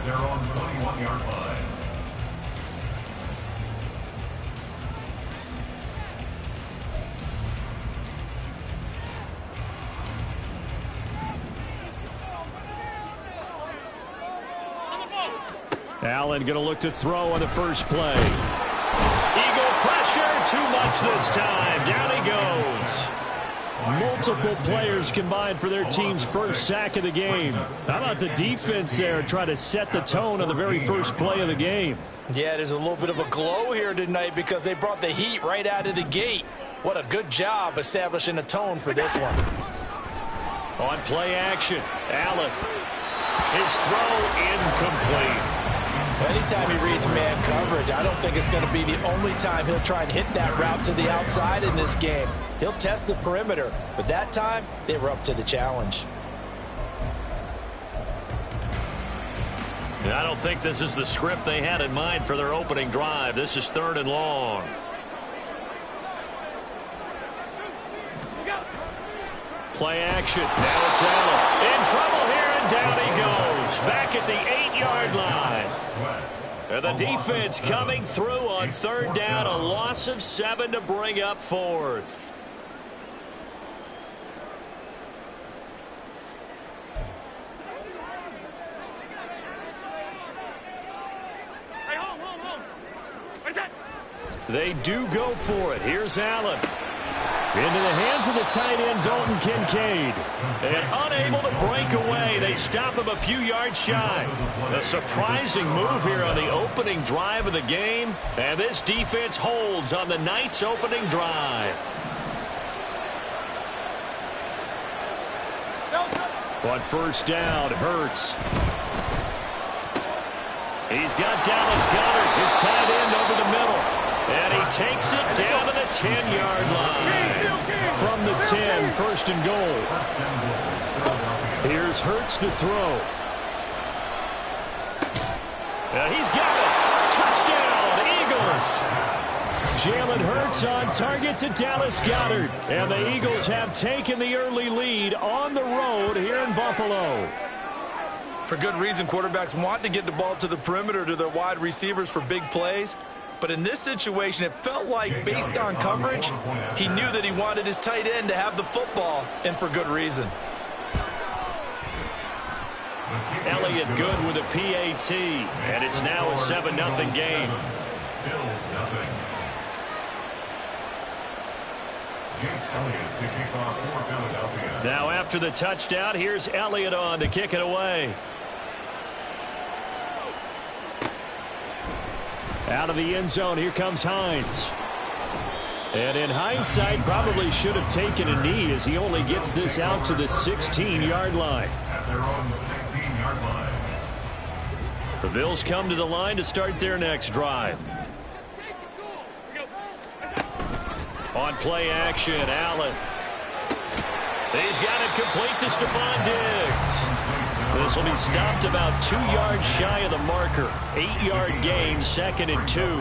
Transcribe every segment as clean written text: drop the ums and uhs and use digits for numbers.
their own 21-yard line. Allen going to look to throw on the first play. Eagle pressure, too much this time. Down he goes. Multiple players combined for their team's first sack of the game. How about the defense there trying to set the tone on the very first play of the game? Yeah, there's a little bit of a glow here tonight because they brought the heat right out of the gate. What a good job establishing a tone for this one. On play action, Allen. His throw incomplete. Anytime he reads man coverage, I don't think it's going to be the only time he'll try and hit that route to the outside in this game. He'll test the perimeter, but that time they were up to the challenge. I don't think this is the script they had in mind for their opening drive. This is 3rd and long. Play action. Now it's Allen. In trouble here, and down he goes. Back at the 8-yard line. And the defense coming through on 3rd down. A loss of 7 to bring up 4th. They do go for it. Here's Allen. Into the hands of the tight end, Dalton Kincaid. And unable to break away. They stop him a few yards shy. A surprising move here on the opening drive of the game. And this defense holds on the night's opening drive. On first down, Hurts. He's got Dallas Goedert, his tight end, over the middle. And he takes it down to the 10-yard line. From the 10, 1st and goal. Here's Hurts to throw. He's got it. Touchdown, Eagles. Jalen Hurts on target to Dallas Goedert. And the Eagles have taken the early lead on the road here in Buffalo. For good reason, quarterbacks want to get the ball to the perimeter to their wide receivers for big plays. But in this situation, it felt like, based on coverage, he knew that he wanted his tight end to have the football, and for good reason. Elliott good with a PAT, and it's now a 7-0 game. Now after the touchdown, here's Elliott on to kick it away. Out of the end zone, here comes Hines. And in hindsight, probably should have taken a knee as he only gets this out to the 16-yard line. The Bills come to the line to start their next drive. On play action, Allen. He's got it complete to Stephon Diggs. This will be stopped about 2 yards shy of the marker. 8-yard gain, 2nd and 2.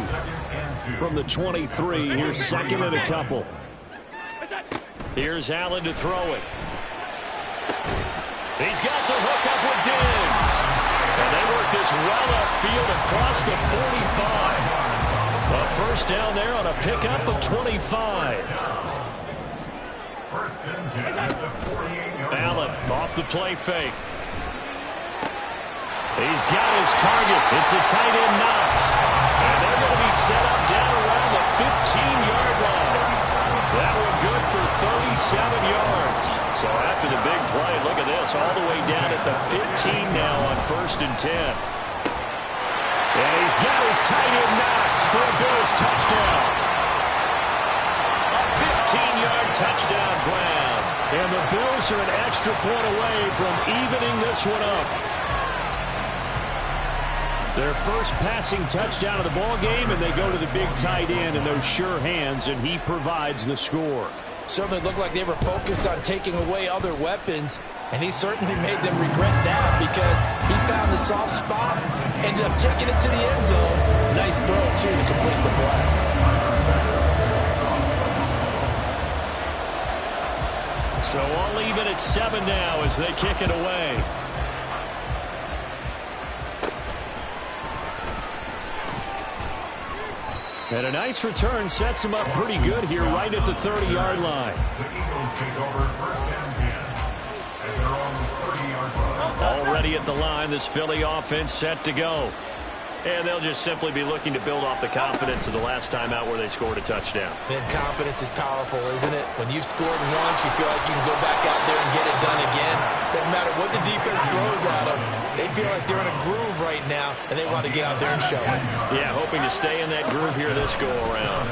From the 23, here's 2nd and a couple. Here's Allen to throw it. He's got the hook up with Diggs. And they work this well upfield across the 45. A first down there on a pickup of 25. Allen off the play fake. He's got his target. It's the tight end Knox. And they're going to be set up down around the 15-yard line. That one good for 37 yards. So after the big play, look at this, all the way down at the 15 now on 1st and 10. And he's got his tight end Knox for a Bills touchdown. A 15-yard touchdown grab. And the Bills are an extra point away from evening this one up. Their first passing touchdown of the ball game, and they go to the big tight end in those sure hands, and he provides the score. Certainly looked like they were focused on taking away other weapons, and he certainly made them regret that because he found the soft spot, ended up taking it to the end zone. Nice throw, too, to complete the play. So all even at 7 now as they kick it away. And a nice return sets him up pretty good here right at the 30-yard line. The Eagles take over first and 10 at their own 30-yard line. Already at the line, this Philly offense set to go. And they'll just simply be looking to build off the confidence of the last time out where they scored a touchdown. And confidence is powerful, isn't it? When you've scored once, you feel like you can go back out there and get it done again. Doesn't matter what the defense throws at them. They feel like they're in a groove right now, and they want to get out there and show it. Yeah, hoping to stay in that groove here this go-around.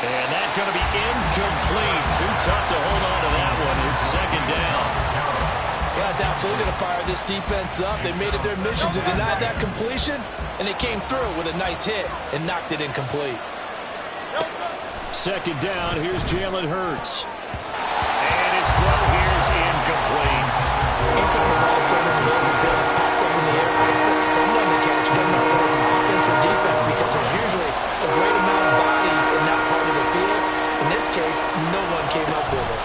And that's going to be incomplete. Too tough to hold on to that one. It's second down. Yeah, it's absolutely going to fire this defense up. They made it their mission to deny that completion, and they came through with a nice hit and knocked it incomplete. Second down, here's Jalen Hurts. And his throw here is incomplete. Anytime the ball's thrown in the middle of the field, it's popped up in the air, I expect someone to catch it. Doesn't matter whether it's offense or defense, because there's usually a great amount of bodies in that part of the field. In this case, no one came up with it.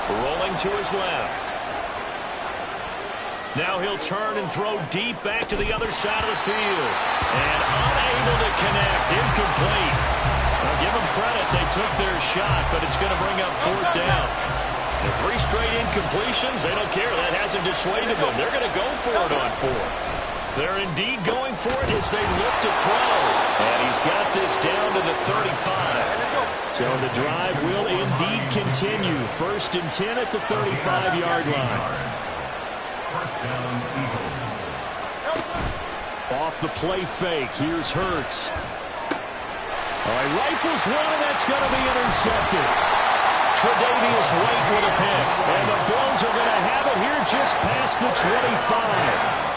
Rolling to his left. Now he'll turn and throw deep back to the other side of the field. And unable to connect. Incomplete. Well, give them credit. They took their shot, but it's going to bring up fourth down. The 3 straight incompletions, they don't care. That hasn't dissuaded them. They're going to go for it on fourth. They're indeed going for it as they look to throw. And he's got this down to the 35. So the drive will indeed continue. First and 10 at the 35-yard line. First down, Eagles. Off the play fake, here's Hurts. All right, rifles one, and that's going to be intercepted. Tre'Davious White with a pick. And the Bills are going to have it here just past the 25.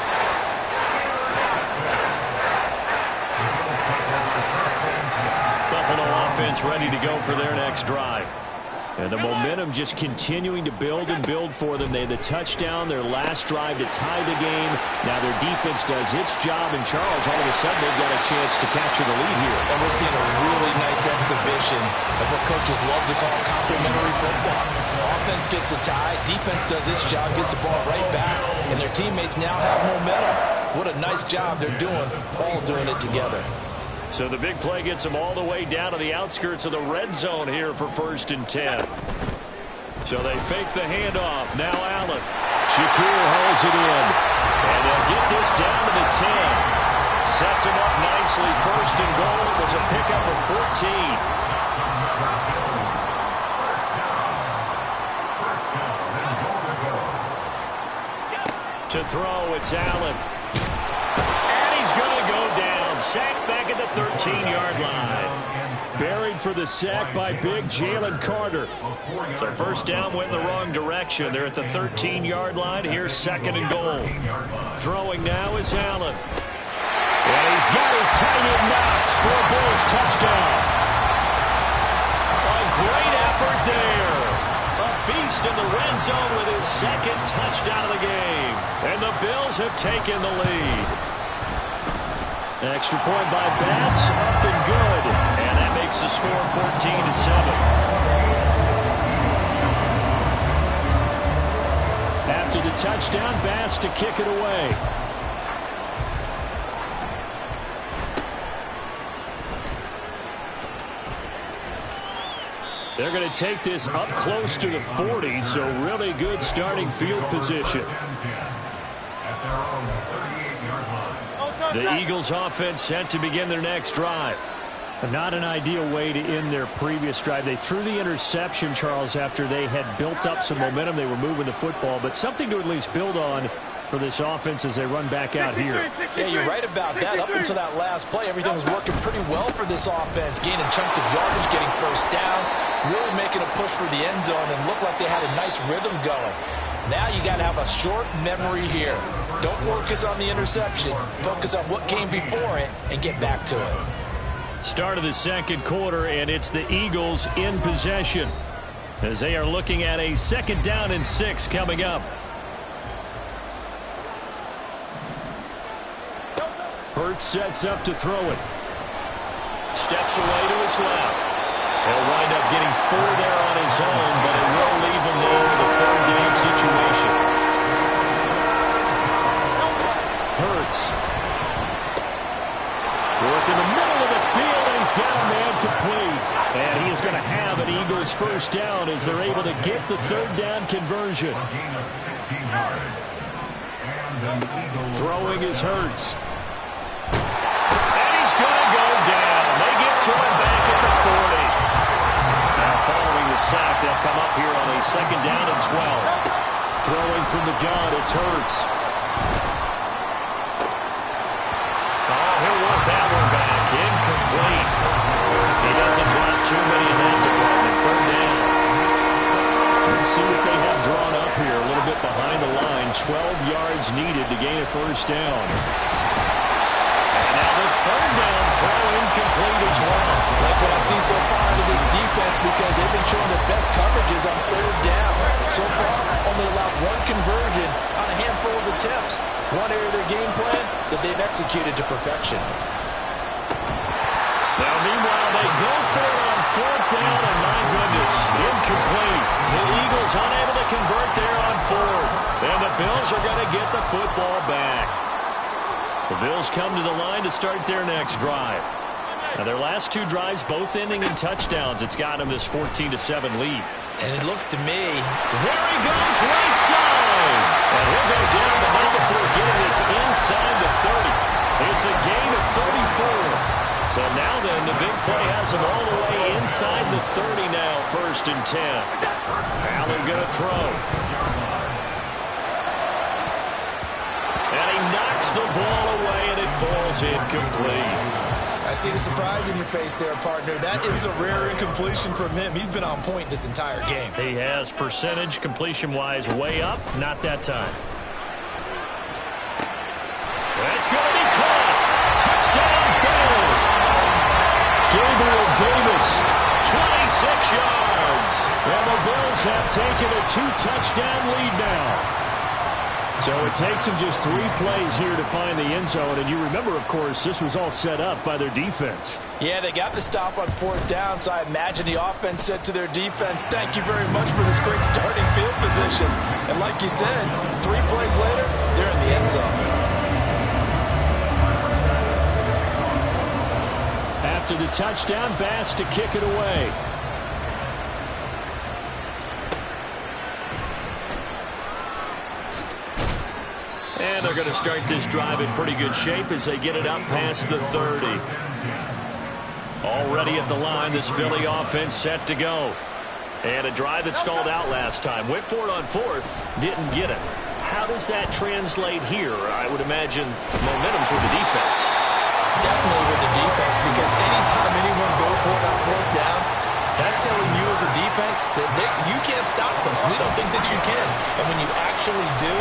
Offense ready to go for their next drive. And the momentum just continuing to build and build for them. They had the touchdown, their last drive to tie the game. Now their defense does its job, and Charles, all of a sudden, they've got a chance to capture the lead here. And we're seeing a really nice exhibition of what coaches love to call complementary football. Offense gets a tie, defense does its job, gets the ball right back, and their teammates now have momentum. What a nice job they're doing, all doing it together. So the big play gets them all the way down to the outskirts of the red zone here for first and 10. So they fake the handoff. Now Allen. Shakir hauls it in. And they'll get this down to the 10. Sets him up nicely. First and goal. It was a pickup of 14. To throw, it's Allen. And he's going to go down. Sacked back at the 13-yard line. Buried for the sack by big Jalen Carter. So first down went in the wrong direction. They're at the 13-yard line. Here's second and goal. Throwing now is Allen. And he's got his tight end Knox for a Bills touchdown. A great effort there. A beast in the red zone with his second touchdown of the game. And the Bills have taken the lead. Extra point by Bass, up and good. And that makes the score 14-7. After the touchdown, Bass to kick it away. They're going to take this up close to the 40, so really good starting field position. The Eagles offense set to begin their next drive. Not an ideal way to end their previous drive. They threw the interception, Charles, after they had built up some momentum. They were moving the football, but something to at least build on for this offense as they run back out here. Yeah, you're right about that. Up until that last play, everything was working pretty well for this offense, gaining chunks of yardage, getting first downs, really making a push for the end zone, and looked like they had a nice rhythm going. Now you got to have a short memory here. Don't focus on the interception. Focus on what came before it and get back to it. Start of the second quarter, and it's the Eagles in possession as they are looking at a second down and 6 coming up. Hurts sets up to throw it. Steps away to his left. He'll wind up getting 4 there on his own, but it will leave him there with a third down situation. Hurts. have an Eagles first down as they're able to get the third down conversion. A gain of 16 yards. And an Eagle Throwing is Hurts. And he's going to go down. They get to him back at the 40. Now following the sack, they'll come up here on a second down and 12. Throwing from the gun, it's Hurts. Oh, he'll want that one back. Incomplete. He doesn't drop too many in that department. Third down. Let's see what they have drawn up here. A little bit behind the line. 12 yards needed to gain a first down. And now the third down throw incomplete as well. Like what I've seen so far out of this defense, because they've been showing their best coverages on third down. So far, only allowed one conversion on a handful of attempts. One area of their game plan that they've executed to perfection. Now, meanwhile, they go for it on fourth down, and my goodness, incomplete. The Eagles unable to convert there on fourth. And the Bills are going to get the football back. The Bills come to the line to start their next drive. Now, their last two drives both ending in touchdowns. It's got them this 14-7 lead. And it looks to me, there he goes, right side. And he'll go down the middle before getting this inside the 30. It's a gain of 34. So now then, the big play has him all the way inside the 30 now, first and 10. Allen going to throw. And he knocks the ball away, and it falls incomplete. I see the surprise in your face there, partner. That is a rare incompletion from him. He's been on point this entire game. He has percentage completion-wise way up. Not that time. That's going to be caught. Touchdown, Bills. Gabriel Davis, 26 yards. And the Bills have taken a two-touchdown lead now. So it takes them just 3 plays here to find the end zone. And you remember, of course, this was all set up by their defense. Yeah, they got the stop on fourth down, so I imagine the offense said to their defense, thank you very much for this great starting field position. And like you said, 3 plays later, they're in the end zone. After the touchdown, Bass to kick it away. And they're going to start this drive in pretty good shape as they get it up past the 30. Already at the line, this Philly offense set to go. And a drive that stalled out last time. Went for it on fourth, didn't get it. How does that translate here? I would imagine momentum's with the defense. Definitely with the defense, because anytime anyone goes for it on fourth down, that's telling you as a defense that you can't stop us. We don't think that you can. And when you actually do,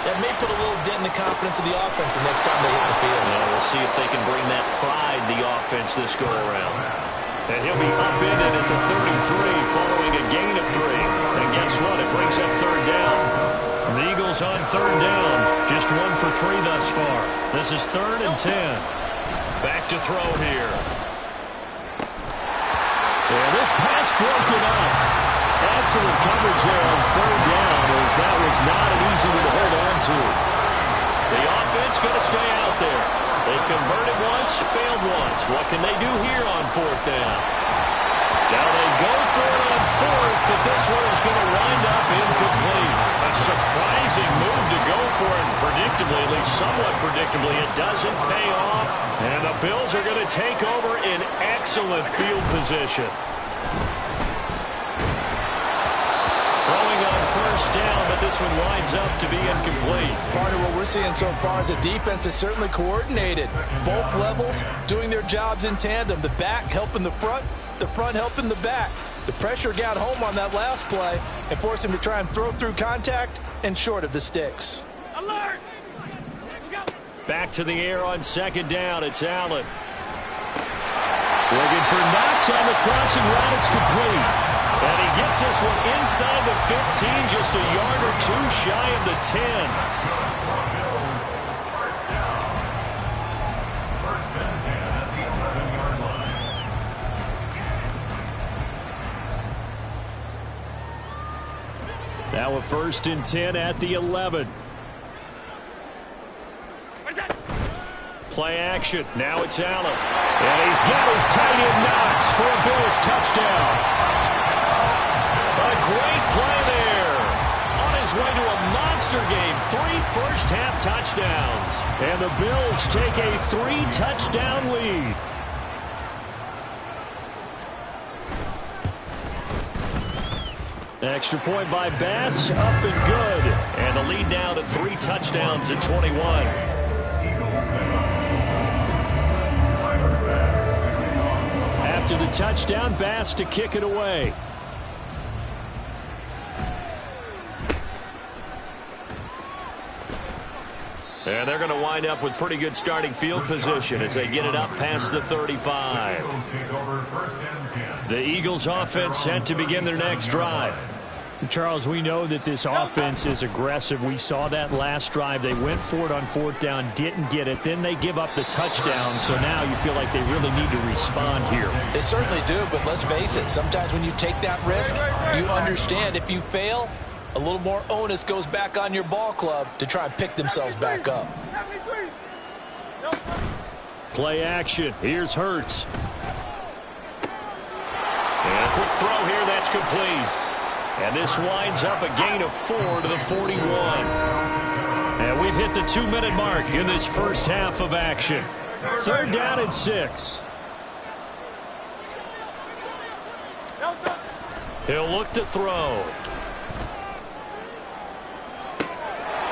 that may put a little dent in the confidence of the offense the next time they hit the field. Yeah, we'll see if they can bring that pride the offense this go-around. And he'll be upended at the 33 following a gain of 3. And guess what? It brings up third down. The Eagles on third down. Just 1 for 3 thus far. This is 3rd and 10. Back to throw here. And this pass broken up. Excellent coverage there on third down, as that was not an easy one to hold on to. The offense going to stay out there. They've converted once, failed once. What can they do here on fourth down? Now they go for it on fourth, but this one is going to wind up incomplete. A surprising move to go for it, and predictably, at least somewhat predictably, it doesn't pay off. And the Bills are going to take over in excellent field position. Throwing on first down, but this one winds up to be incomplete. Part of what we're seeing so far is the defense is certainly coordinated. Both levels doing their jobs in tandem. The back helping the front helping the back. The pressure got home on that last play and forced him to try and throw through contact and short of the sticks. Alert! Back to the air on second down. It's Allen. Looking for Knox on the crossing route. It's complete. And he gets this one inside the 15, just a yard or 2 shy of the 10. First and 10 at the 11-yard line. Now a 1st and 10 at the 11. Play action. Now it's Allen. And he's got his tight end Knox for a Bills touchdown. closer game. 3 first-half touchdowns. And the Bills take a 3-touchdown lead. Extra point by Bass, up and good. And the lead now to 3 touchdowns at 21. After the touchdown, Bass to kick it away. And they're going to wind up with pretty good starting field position as they get it up past the 35. The Eagles offense set to begin their next drive. Charles, we know that this offense is aggressive. We saw that last drive. They went for it on 4th down, didn't get it. Then they give up the touchdown. So now you feel like they really need to respond here. They certainly do, but let's face it. Sometimes when you take that risk, you understand if you fail, a little more onus goes back on your ball club to try and pick themselves back up. Play action. Here's Hurts. And a quick throw here. That's complete. And this winds up a gain of 4 to the 41. And we've hit the 2-minute mark in this first half of action. 3rd down and 6. He'll look to throw.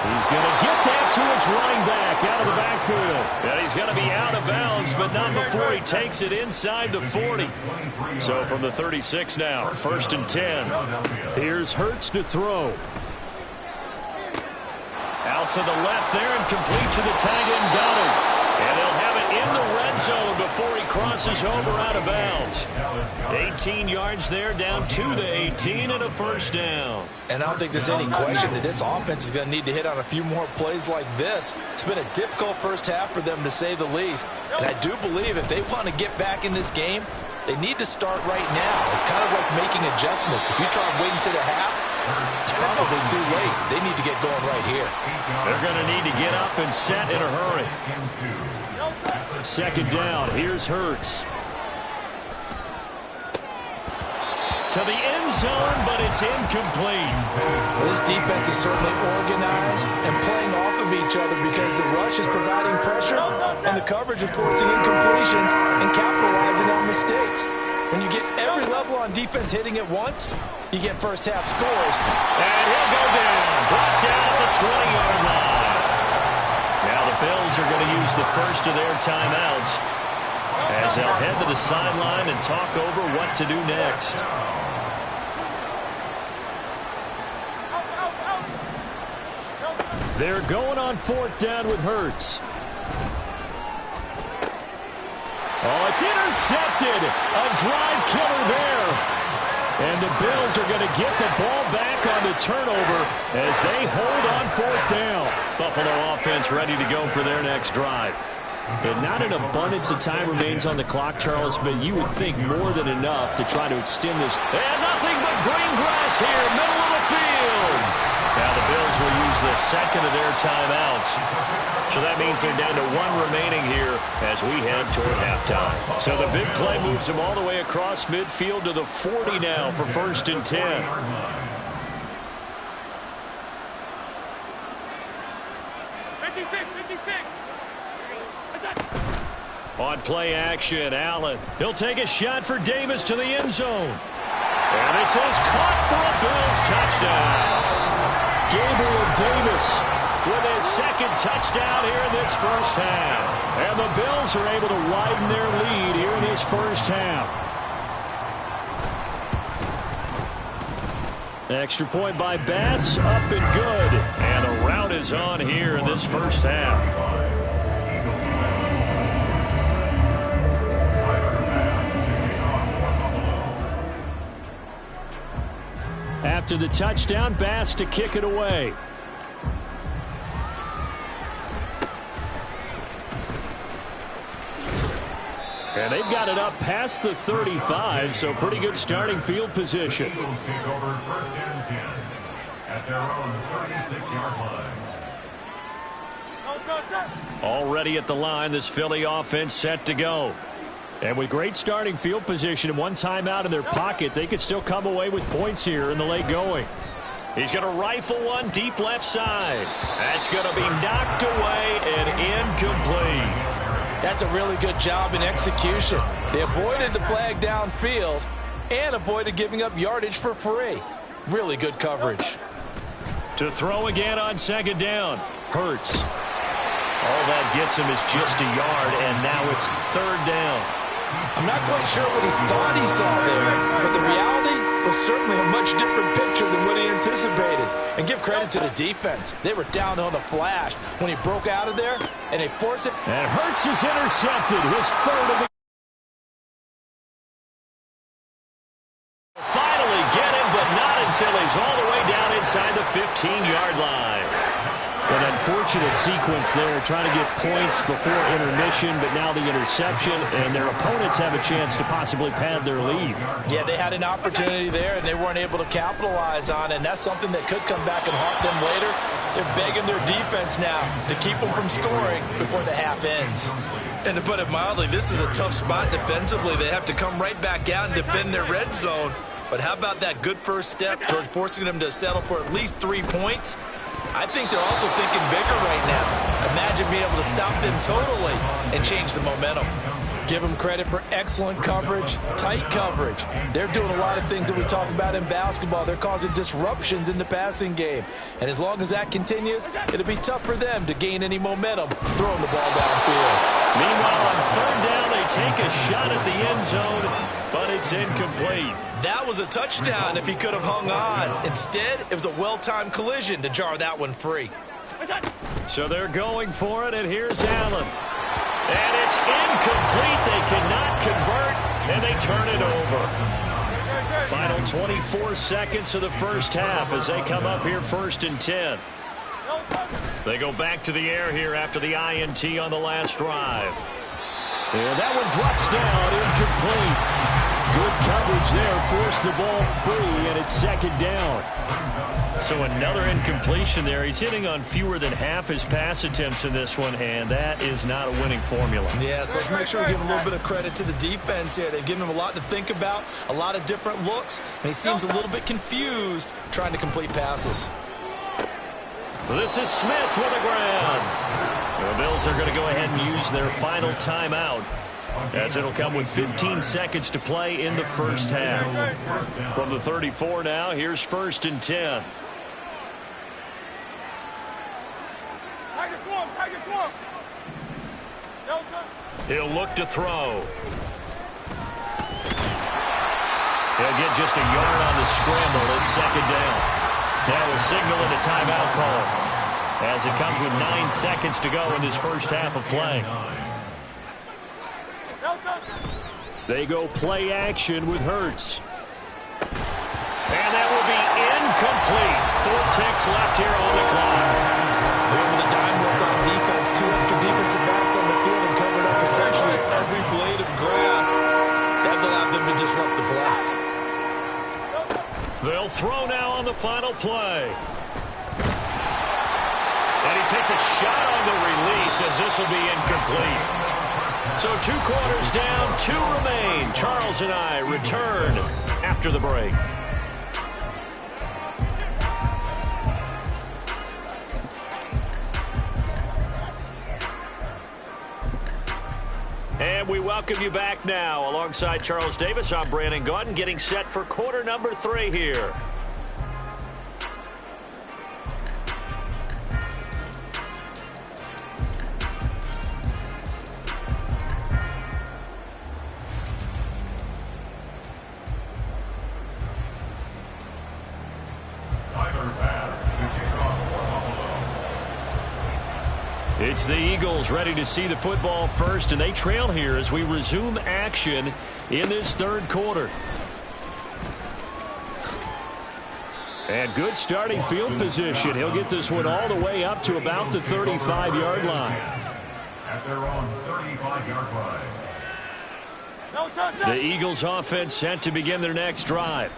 He's going to get that to his running back out of the backfield. And he's going to be out of bounds, but not before he takes it inside the 40. So from the 36 now, 1st and 10. Here's Hurts to throw. Out to the left there and complete to the tight end Goddard. And they'll have it in the red zone before he crosses over out of bounds. 18 yards there, down to the 18 and a 1st down. And I don't think there's any question that this offense is going to need to hit on a few more plays like this. It's been a difficult first half for them, to say the least. And I do believe if they want to get back in this game, they need to start right now. It's kind of like making adjustments. If you try waiting to the half, it's probably too late. They need to get going right here. They're going to need to get up and set in a hurry. 2nd down. Here's Hurts. To the end zone, but it's incomplete. Well, this defense is certainly organized and playing off of each other because the rush is providing pressure and the coverage is forcing incompletions and capitalizing on mistakes. When you get every level on defense hitting at once, you get first half scores. And he'll go down. Brought down at the 20-yard line. Now the Bills are going to use the first of their timeouts as they'll head to the sideline and talk over what to do next. They're going on 4th down with Hurts. Oh, it's intercepted. A drive killer there. And the Bills are going to get the ball back on the turnover as they hold on 4th down. Buffalo offense ready to go for their next drive. And not an abundance of time remains on the clock, Charles, but you would think more than enough to try to extend this. And nothing but green grass here, middle of the field. Now the Bills will use the 2nd of their timeouts. So that means they're down to 1 remaining here as we head toward halftime. So the big play moves them all the way across midfield to the 40 now for 1st and 10. On play action, Allen. He'll take a shot for Davis to the end zone. And this is caught for a Bills touchdown. Gabriel Davis with his 2nd touchdown here in this first half. And the Bills are able to widen their lead here in this first half. Extra point by Bass, up and good. And the route is on here in this first half. After the touchdown, Bass to kick it away. And they've got it up past the 35, so pretty good starting field position. Eagles take over 1st and 10 at their own 36-yard line. Already at the line, this Philly offense set to go. And with great starting field position and 1 timeout in their pocket, they could still come away with points here in the late going. He's going to rifle one deep left side. That's going to be knocked away and incomplete. That's a really good job in execution. They avoided the flag downfield and avoided giving up yardage for free. Really good coverage. To throw again on second down. Hurts. All that gets him is just a yard, and now it's third down. I'm not quite sure what he thought he saw there, but the reality was certainly a much different picture than what he anticipated. And give credit to the defense. They were down on the flash when he broke out of there, and they forced it. And Hurts is intercepted. His third of the finally get him, but not until he's all the way down inside the 15-yard line. An unfortunate sequence there, trying to get points before intermission, but now the interception, and their opponents have a chance to possibly pad their lead. Yeah, they had an opportunity there, and they weren't able to capitalize on it, and that's something that could come back and haunt them later. They're begging their defense now to keep them from scoring before the half ends. And to put it mildly, this is a tough spot defensively. They have to come right back out and defend their red zone. But how about that good first step towards forcing them to settle for at least 3 points? I think they're also thinking bigger right now. Imagine being able to stop them totally and change the momentum. Give them credit for excellent coverage, tight coverage. They're doing a lot of things that we talk about in basketball. They're causing disruptions in the passing game. And as long as that continues, it'll be tough for them to gain any momentum throwing the ball downfield. Meanwhile, on third down, they take a shot at the end zone, but it's incomplete. That was a touchdown if he could have hung on. Instead, it was a well-timed collision to jar that one free. So they're going for it, and here's Allen. And it's incomplete. They cannot convert, and they turn it over. Final 24 seconds of the first half as they come up here 1st and 10. They go back to the air here after the INT on the last drive. And that one drops down, incomplete. Good coverage there, forced the ball free, and it's second down. So another incompletion there. He's hitting on fewer than half his pass attempts in this one, and that is not a winning formula. Yeah, so let's make sure we give a little bit of credit to the defense here. They've given him a lot to think about, a lot of different looks, and he seems a little bit confused trying to complete passes. This is Smith with a grab. The Bills are going to go ahead and use their final timeout, as it'll come with 15 seconds to play in the first half. From the 34 now, here's 1st and 10. He'll look to throw. He'll get just a yard on the scramble. It's second down. Now we'll signal in a timeout call, as it comes with 9 seconds to go in this first half of play. They go play action with Hurts. And that will be incomplete. 4 ticks left here on the clock. With a dime left on defense, 2 extra defensive backs on the field and covered up essentially every blade of grass. That allowed them to disrupt the play. They'll throw now on the final play. And he takes a shot on the release, as this will be incomplete. So 2 quarters down, 2 remain. Charles and I return after the break. And we welcome you back now. Alongside Charles Davis, I'm Brandon Gaudin, getting set for quarter number 3 here. It's the Eagles ready to see the football first, and they trail here as we resume action in this third quarter. And good starting field position. He'll get this one all the way up to about the 35-yard line. At their own 35-yard line. The Eagles offense set to begin their next drive.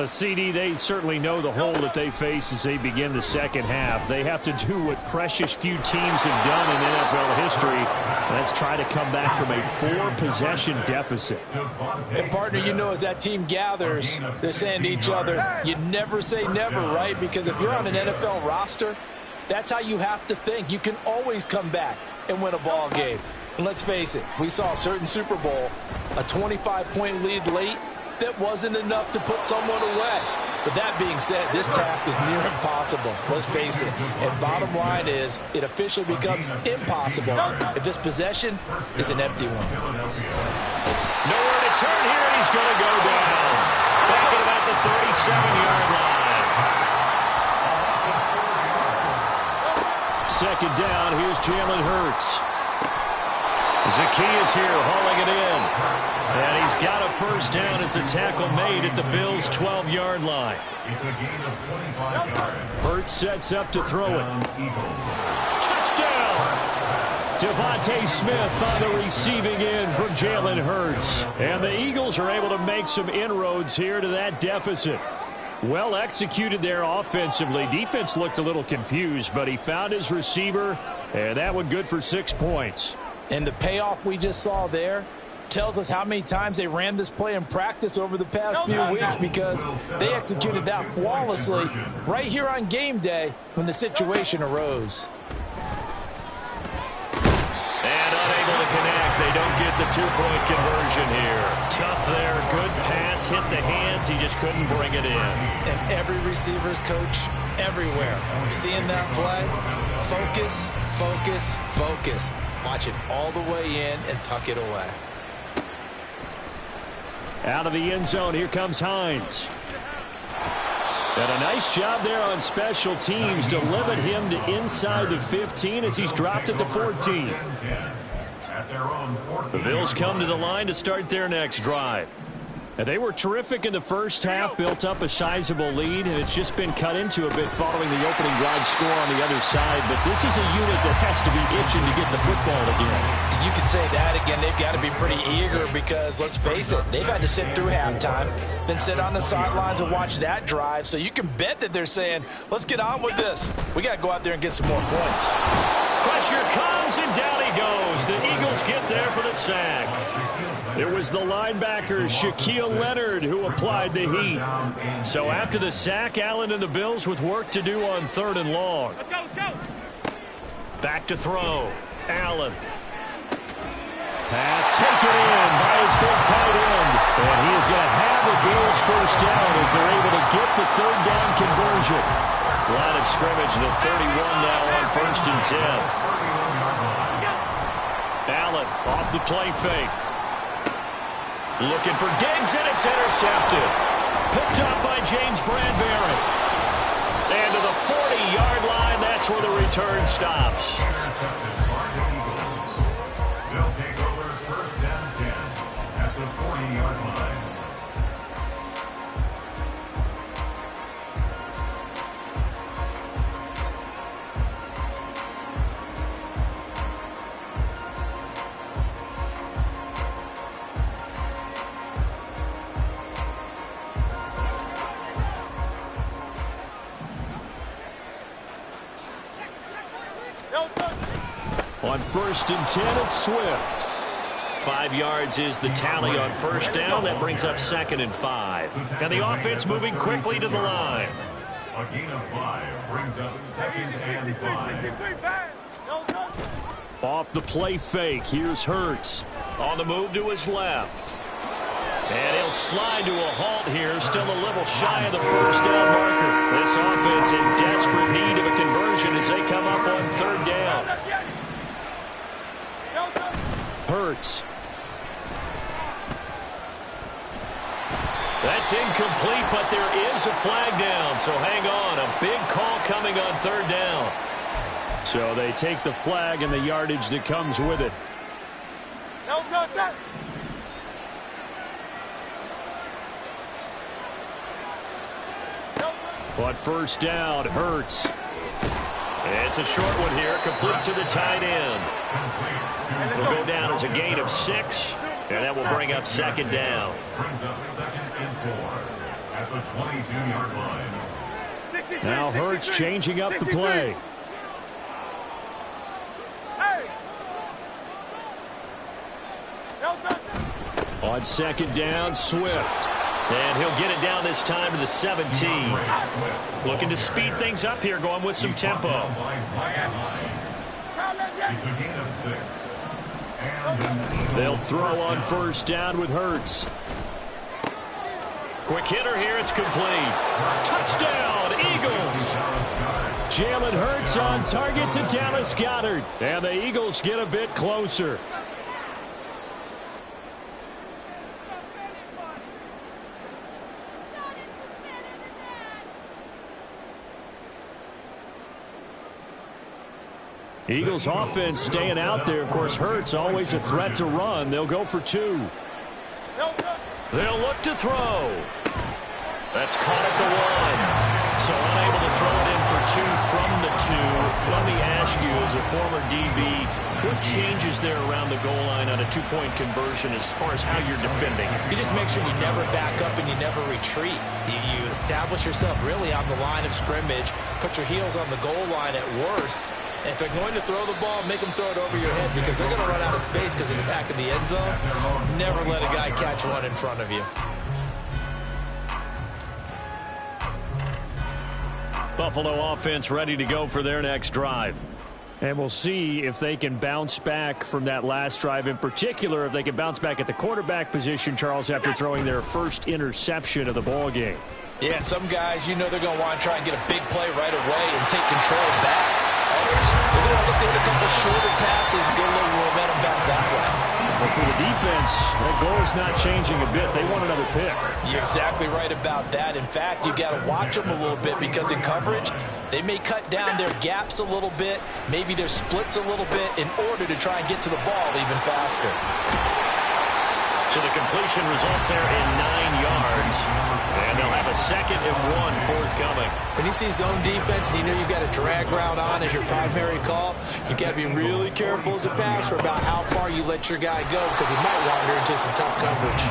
CD, they certainly know the hole that they face as they begin the second half. They have to do what precious few teams have done in NFL history. Let's try to come back from a 4-possession deficit. And, partner, you know, as that team gathers, they're saying to each other, you never say never, right? Because if you're on an NFL roster, that's how you have to think. You can always come back and win a ball game. And let's face it, we saw a certain Super Bowl, a 25-point lead late, that wasn't enough to put someone away. But that being said, this task is near impossible. Let's face it. And bottom line is, it officially becomes impossible if this possession is an empty one. Nowhere to turn here, and he's going to go down. Back at about the 37-yard line. Second down, here's Jalen Hurts. Zacchaeus here hauling it in. And he's got a first down as a tackle made at the Bills' 12-yard line. It's a gain of 25 yards. Hurts sets up to throw it. Touchdown! Devontae Smith on the receiving end from Jalen Hurts. And the Eagles are able to make some inroads here to that deficit. Well executed there offensively. Defense looked a little confused, but he found his receiver, and that one good for 6 points. And the payoff we just saw there tells us how many times they ran this play in practice over the past few weeks, because they executed that flawlessly right here on game day when the situation arose. And unable to connect. They don't get the 2-point conversion here. Tough there. Good pass. Hit the hands. He just couldn't bring it in. And every receiver's coach everywhere, seeing that play, focus, focus, focus. Watch it all the way in and tuck it away. Out of the end zone, here comes Hines. And a nice job there on special teams to limit him to inside the 15 as he's dropped at the 14. The Bills come to the line to start their next drive. And they were terrific in the first half, built up a sizable lead, and it's just been cut into a bit following the opening drive score on the other side. But this is a unit that has to be itching to get the football again. You can say that again. They've got to be pretty eager because, let's face it, they've had to sit through halftime, then sit on the sidelines and watch that drive. So you can bet that they're saying, let's get on with this. We got to go out there and get some more points. Pressure comes, and down he goes. The Eagles get there for the sack. It was the linebacker, Shaquille Leonard, who applied the heat. So after the sack, Allen and the Bills with work to do on 3rd and long. Let's go, let's go. Back to throw. Allen. Pass taken in by his big tight end. And he is going to have the Bills first down as they're able to get the 3rd down conversion. Line of scrimmage, the 31 now on 1st and 10. Allen off the play fake. Looking for Diggs, and it's intercepted. Picked up by James Bradbury. And to the 40-yard line, that's where the return stops. They'll take over 1st and 10 at the 40-yard line. On 1st and 10, it's Swift. 5 yards is the tally on first down. That brings up 2nd and 5. And the offense moving quickly to the line. A gain of 5 brings up 2nd and 5. Off the play fake, here's Hurts. On the move to his left. And he'll slide to a halt here, still a little shy of the first down marker. This offense in desperate need of a conversion as they come up on 3rd down. Hurts. That's incomplete, but there is a flag down, so hang on. A big call coming on 3rd down. So they take the flag and the yardage that comes with it. Let's go, sir. On 1st down, Hurts. It's a short one here, complete to the tight end. It'll go down as a gain of 6, and that will bring up 2nd down. Brings up 2nd and 4. at the 22-yard line. Now Hurts changing up the play. On second down, Swift. And he'll get it down this time to the 17. Looking to speed things up here, going with some tempo. It's a gain of 6. And They'll throw on first down with Hurts. Quick hitter here, it's complete. Touchdown, Eagles. Jalen Hurts on target to Dallas Goedert. And the Eagles get a bit closer. Eagles offense staying out there. Of course, Hurts always a threat to run. They'll go for 2. They'll look to throw. That's caught at the 1. So unable to throw it in for 2 from the 2. Let me ask you, as a former DB, what changes there around the goal line on a 2-point conversion as far as how you're defending? You just make sure you never back up and you never retreat. You establish yourself really on the line of scrimmage, put your heels on the goal line at worst. And if they're going to throw the ball, make them throw it over your head because they're going to run out of space because of the back of the end zone. Never let a guy catch one in front of you. Buffalo offense ready to go for their next drive. And we'll see if they can bounce back from that last drive. In particular, if they can bounce back at the quarterback position, Charles, after throwing their first interception of the ball game. Yeah, and some guys, you know they're going to want to try and get a big play right away and take control back. Others, they're going to look at a couple shorter passes, get a little momentum back that way. But for the defense, that goal is not changing a bit. They want another pick. You're exactly right about that. In fact, you've got to watch them a little bit because in coverage, they may cut down their gaps a little bit, maybe their splits a little bit in order to try and get to the ball even faster. So the completion results there in 9 yards. And they'll have a 2nd and 1 forthcoming. When you see zone defense and you know you've got a drag route on as your primary call, you've got to be really careful as a passer about how far you let your guy go because he might wander into some tough coverage.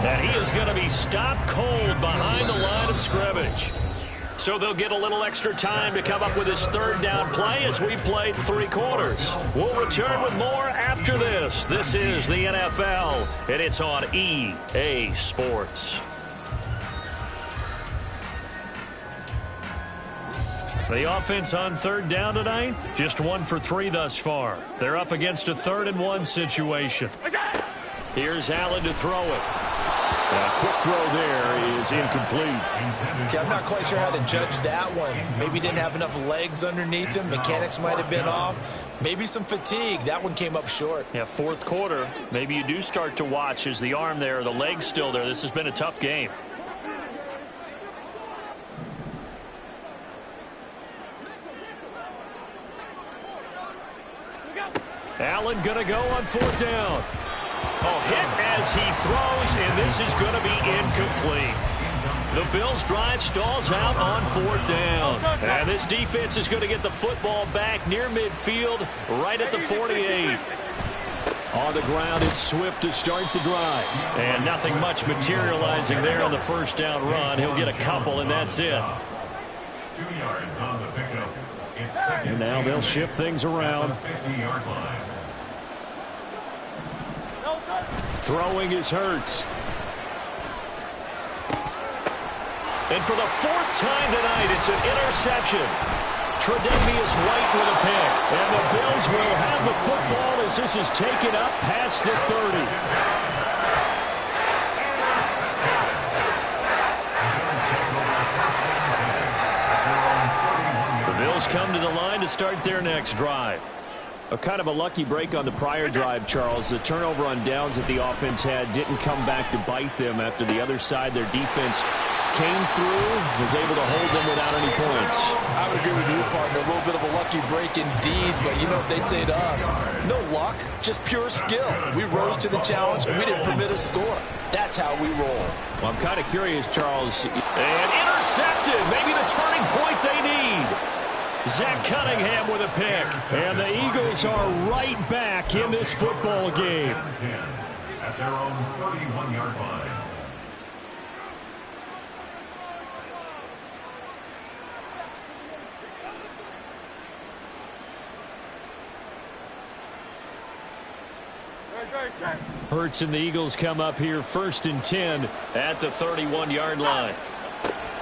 And he is going to be stopped cold behind the line of scrimmage. So they'll get a little extra time to come up with his 3rd down play as we played 3 quarters. We'll return with more after this. This is the NFL, and it's on EA Sports. The offense on 3rd down tonight, just 1 for 3 thus far. They're up against a 3rd and 1 situation. Here's Allen to throw it. A quick throw there is incomplete. Okay, I'm not quite sure how to judge that one. Maybe didn't have enough legs underneath him. Mechanics might have been off. Maybe some fatigue. That one came up short. Yeah, 4th quarter. Maybe you do start to watch as the arm there, the leg's still there. This has been a tough game. Allen going to go on 4th down. Oh, hit as he throws, and this is going to be incomplete. The Bills' drive stalls out on 4th down. And this defense is going to get the football back near midfield, right at the 48. On the ground, it's Swift to start the drive. And nothing much materializing there on the 1st down run. He'll get a couple, and that's it. 2 yards on the pickup. It's 2nd. And now they'll shift things around. 50-yard line. Throwing is Hurts. And for the 4th time tonight, it's an interception. Tre'Davious White with a pick. And the Bills will have the football as this is taken up past the 30. The Bills come to the line to start their next drive. A kind of a lucky break on the prior drive, Charles. The turnover on downs that the offense had didn't come back to bite them after the other side. Their defense came through, was able to hold them without any points. I would agree with you, partner. A little bit of a lucky break indeed, but you know what they'd say to us? No luck, just pure skill. We rose to the challenge, and we didn't permit a score. That's how we roll. Well, I'm kind of curious, Charles. And intercepted. Maybe the turning point they need. Zach Cunningham with a pick. And the Eagles are right back in this football game. At their own 31-yard line. Hurts and the Eagles come up here 1st and 10 at the 31-yard line.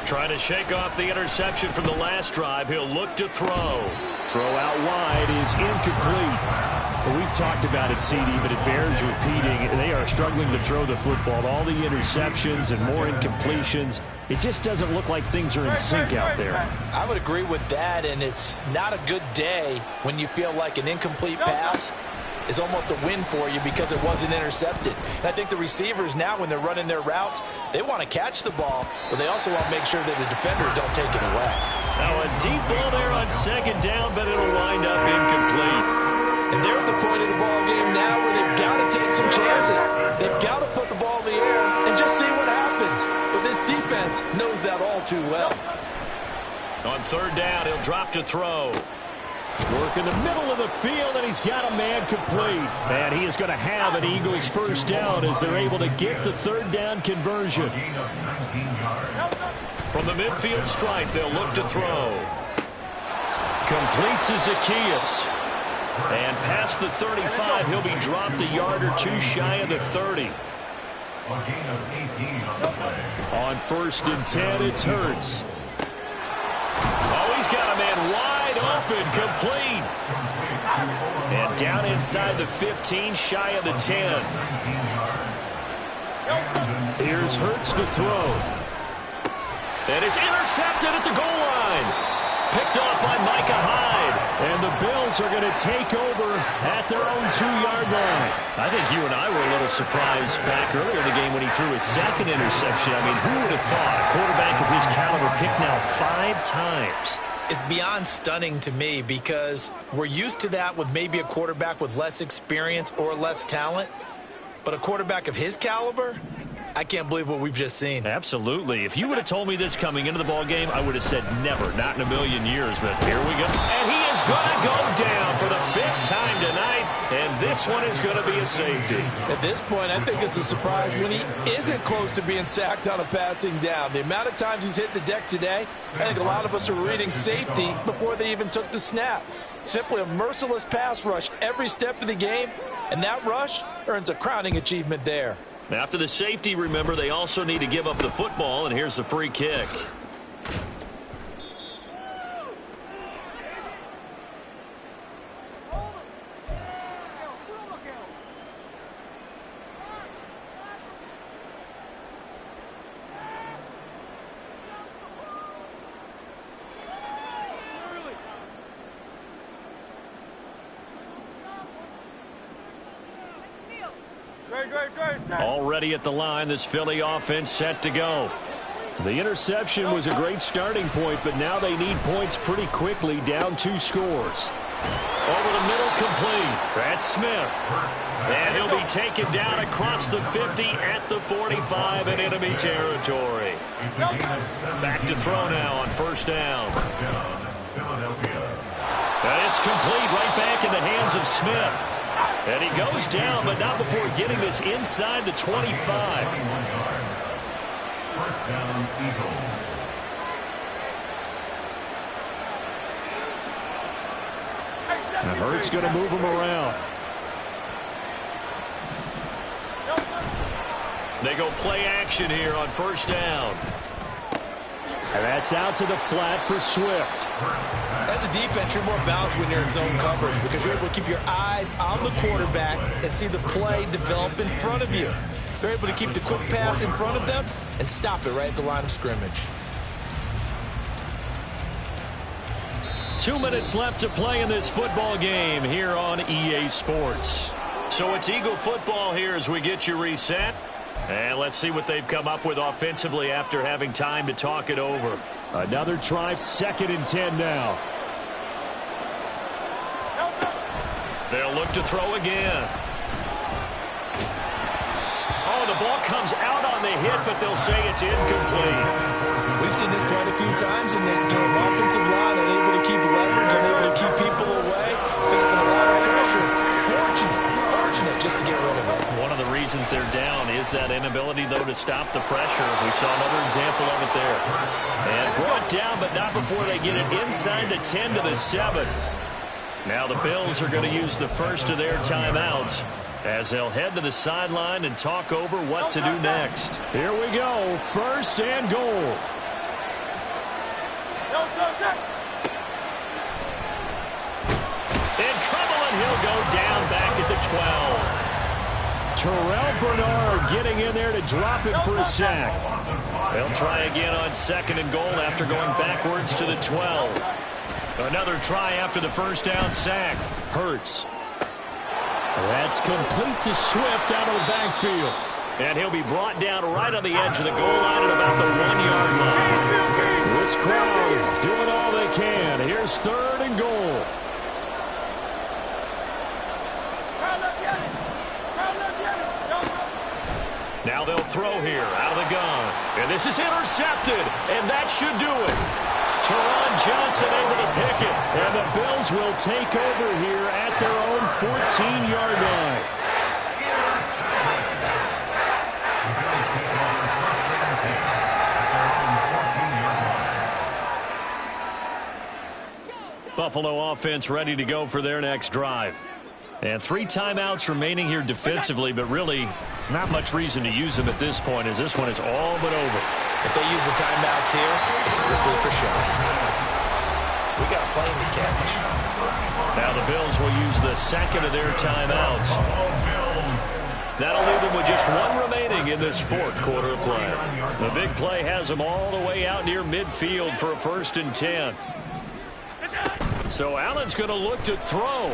Trying to shake off the interception from the last drive. He'll look to throw. Throw out wide is incomplete. Well, we've talked about it, CD, but it bears repeating. They are struggling to throw the football. All the interceptions and more incompletions. It just doesn't look like things are in sync out there. I would agree with that, and it's not a good day when you feel like an incomplete pass is almost a win for you because it wasn't intercepted. And I think the receivers now, when they're running their routes, they want to catch the ball, but they also want to make sure that the defenders don't take it away. Now a deep ball there on 2nd down, but it'll wind up incomplete. And they're at the point of the ball game now where they've got to take some chances. They've got to put the ball in the air and just see what happens. But this defense knows that all too well. On 3rd down, he'll drop to throw. Work in the middle of the field, and he's got a man complete. And he is going to have an Eagles 1st down as they're able to get the 3rd down conversion. From the midfield stripe, they'll look to throw. Complete to Zacchaeus. And past the 35, he'll be dropped a yard or two shy of the 30. On 1st and 10, it's Hurts. Oh, he's got a man wide open, complete. And down inside the 15, shy of the 10. Here's Hurts to throw. And it's intercepted at the goal line. Picked off by Micah Hyde. And the Bills are going to take over at their own 2-yard line. I think you and I were a little surprised back earlier in the game when he threw his 2nd interception. I mean, who would have thought a quarterback of his caliber picked now 5 times? It's beyond stunning to me because we're used to that with maybe a quarterback with less experience or less talent. But a quarterback of his caliber, I can't believe what we've just seen. Absolutely. If you would have told me this coming into the ball game, I would have said never, not in a million years. But here we go. And he is going to go down for the 5th time tonight. And this one is going to be a safety. At this point, I think it's a surprise when he isn't close to being sacked on a passing down. The amount of times he's hit the deck today, I think a lot of us are reading safety before they even took the snap. Simply a merciless pass rush every step of the game, and that rush earns a crowning achievement there. After the safety, remember, they also need to give up the football, and here's the free kick. Already at the line, this Philly offense set to go. The interception was a great starting point, but now they need points pretty quickly, down 2 scores. Over the middle, complete. That's Smith. And he'll be taken down across the 50 at the 45 in enemy territory. Back to throw now on 1st down. And it's complete right back in the hands of Smith. And he goes down, but not before getting this inside the 25. 1st down, Eagles. Now Hurts going to move him around. They go play action here on 1st down. And that's out to the flat for Swift. As a defense, you're more balanced when you're in zone coverage because you're able to keep your eyes on the quarterback and see the play develop in front of you. They're able to keep the quick pass in front of them and stop it right at the line of scrimmage. 2 minutes left to play in this football game here on EA Sports. So it's Eagle football here as we get you reset. And let's see what they've come up with offensively after having time to talk it over. Another try, 2nd and 10 now. They'll look to throw again. Oh, the ball comes out on the hit, but they'll say it's incomplete. We've seen this quite a few times in this game. Offensive line unable to keep leverage, unable to keep people away, facing a lot of pressure. Fortunate just to get rid of it. One of the reasons they're down is that inability, though, to stop the pressure. We saw another example of it there. And brought down, but not before they get it inside the 10 to the 7. Now the Bills are going to use the first of their timeouts. as they'll head to the sideline and talk over what to do next. Here we go, 1st and goal. In trouble, and he'll go down back at the 12. Terrell Bernard getting in there to drop him for a sack. They'll try again on 2nd and goal after going backwards to the 12. Another try after the 1st down sack. Hurts. That's complete to Swift out of the backfield. And he'll be brought down right on the edge of the goal line at about the 1-yard line. This crowd doing all they can. Here's 3rd and goal. Now they'll throw here out of the gun. And this is intercepted. And that should do it. Teron Johnson able to pick it. And the Bills will take over here at their own 14-yard line. Buffalo offense ready to go for their next drive. And 3 timeouts remaining here defensively, but really not much reason to use them at this point as this one is all but over. If they use the timeouts here, it's strictly for show. We got a plane to catch. Now the Bills will use the 2nd of their timeouts. That'll leave them with just 1 remaining in this 4th quarter of play. The big play has them all the way out near midfield for a 1st and 10. So Allen's going to look to throw.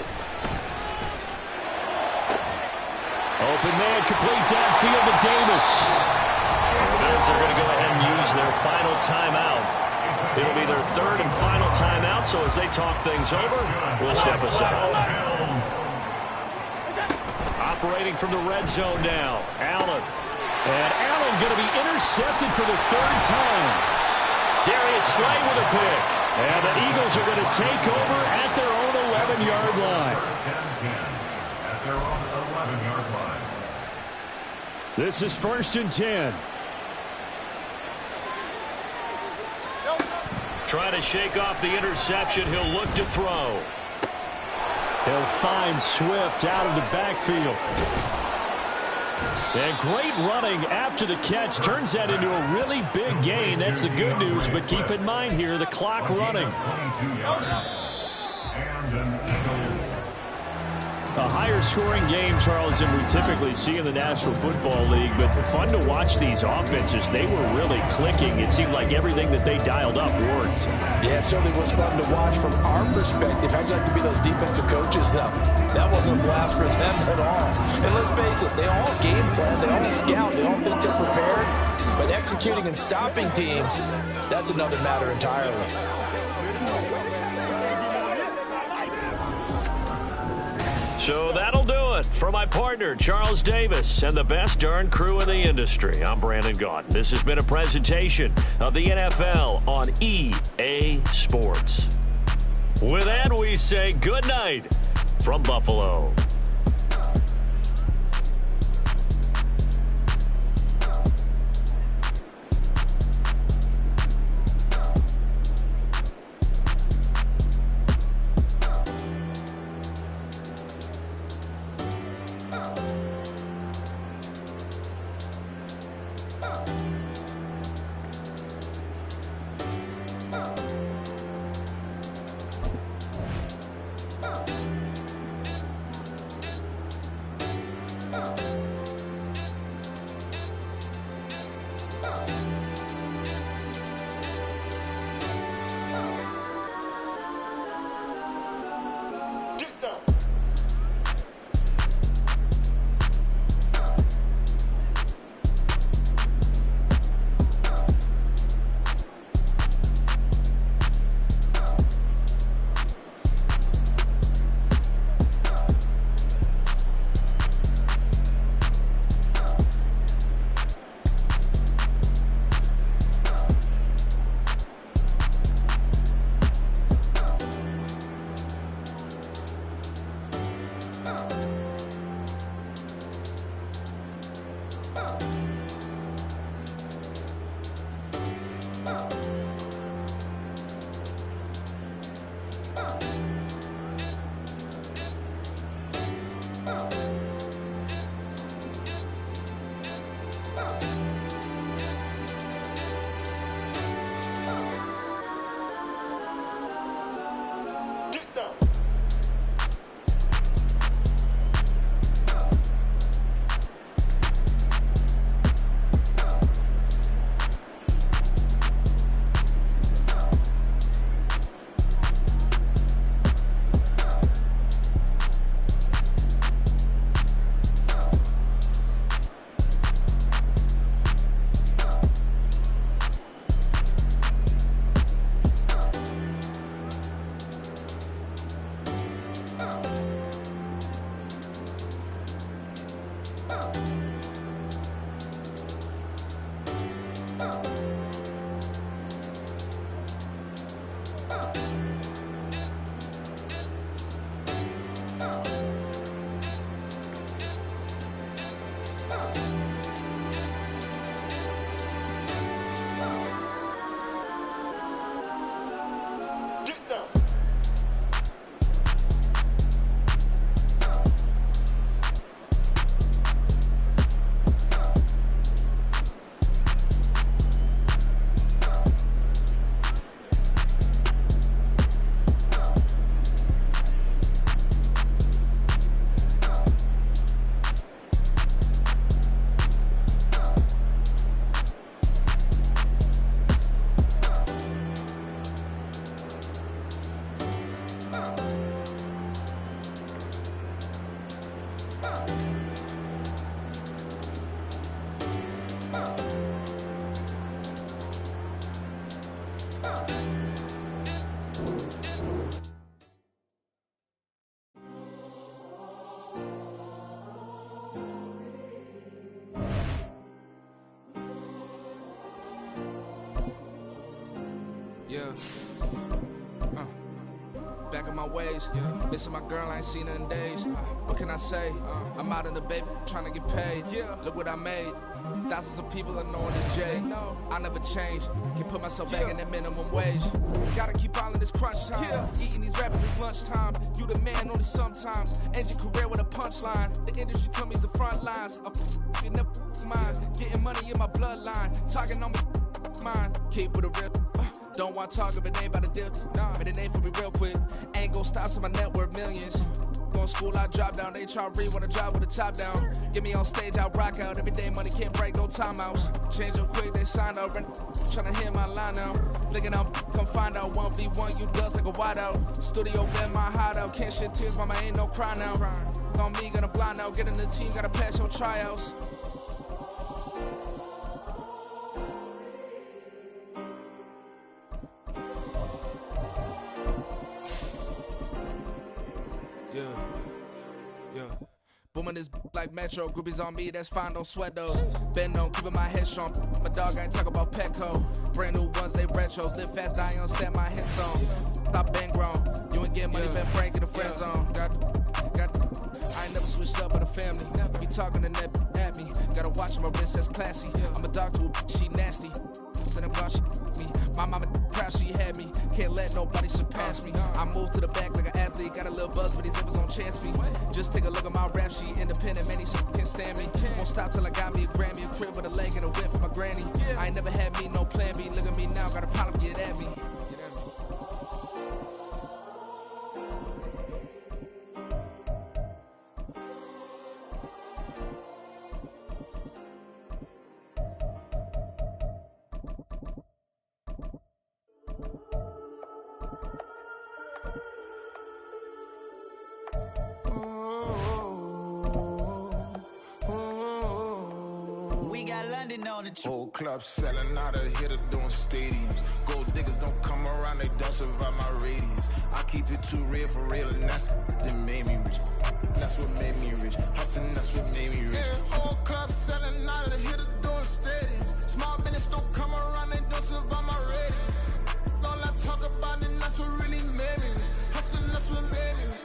Open man, complete downfield to Davis. The Bills are going to go ahead and use their final timeout. It'll be their 3rd and final timeout, so as they talk things over, we'll step aside. Operating from the red zone now, Allen. And Allen going to be intercepted for the 3rd time. Darius Slay with a pick. And the Eagles are going to take over at their own 11-yard line. At their own 11-yard line. This is 1st and 10. Trying to shake off the interception. He'll look to throw. He'll find Swift out of the backfield. And great running after the catch. Turns that into a really big gain. That's the good news, but keep in mind here, the clock running. A higher scoring game, Charles, than we typically see in the National Football League, but fun to watch these offenses. They were really clicking. It seemed like everything that they dialed up worked. Yeah, it certainly was fun to watch from our perspective. I'd like to be those defensive coaches, though. That wasn't a blast for them at all. And let's face it, they all game plan, they all scout, they all think they're prepared. But executing and stopping teams, that's another matter entirely. So that'll do it for my partner, Charles Davis, and the best darn crew in the industry. I'm Brandon Gaudin. This has been a presentation of the NFL on EA Sports. With that, we say good night from Buffalo. Yeah. Back in my ways, missing my girl, I ain't seen her in days. What can I say? I'm out in the baby, trying to get paid. Look what I made. Thousands of people are knowing this Jay. I never change. Can put myself back in that minimum wage. Gotta keep all in this crunch time. Eating these rappers, it's lunchtime. You the man only sometimes. End your career with a punchline. The industry told me it's the front lines. You never mind. Getting money in my bloodline. Talking on me, mine. Keep with a real. Don't want to talk if it ain't about the deal. But it ain't for me real quick. Ain't gon' stop till my net worth millions. Going school, I drop down. HRE wanna drive with the top down. Get me on stage, I rock out. Every day money can't break, no timeouts. Change up quick, they sign up. Tryna hear my line now. Looking up, come find out. 1v1, you dust like a wideout. Studio been my hideout. Can't shed tears, mama, ain't no cry now. On me, gonna blind out. Get in the team, gotta pass your tryouts. Booming this like Metro, groupies on me, that's fine, don't sweat those. Been on, keeping my head strong. My dog ain't talk about Petco. Brand new ones, they retros. Live fast, I ain't understand my hit song. Stop been grown. You ain't get money, been frank in the friend zone. I ain't never switched up with a family. Be talking to net at me. Gotta watch my wrist, that's classy. I'm a dog to a she nasty. Send about she me. My mama proud she had me. Can't let nobody surpass me. I moved to the back like an athlete. Got a little buzz, but these zippers on chance me. Just take a look at my rap sheet. Independent, many so can't stand me. Won't stop till I got me a Grammy, a crib with a leg and a whip for my granny. I ain't never had me no plan B. Look at me now, got a problem, get at me. Whole club selling out of hitters doing stadiums. Gold diggers don't come around, they don't survive my radius. I keep it too real for real, and that's that made me rich. That's what made me rich. Hustling, that's what made me rich. Yeah, whole club selling out of the hitters doing stadiums. Small business don't come around, they don't survive my radius. All I talk about, and that's what really made me rich. Hustling, that's what made me rich.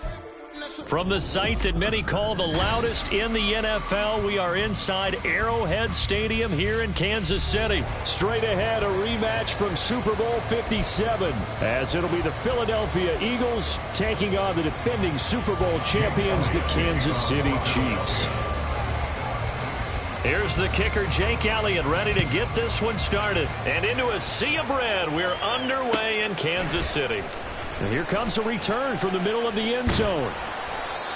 From the site that many call the loudest in the NFL, we are inside Arrowhead Stadium here in Kansas City. Straight ahead, a rematch from Super Bowl 57, as it'll be the Philadelphia Eagles taking on the defending Super Bowl champions, the Kansas City Chiefs. Here's the kicker, Jake Elliott, ready to get this one started. And into a sea of red, we're underway in Kansas City. And here comes a return from the middle of the end zone.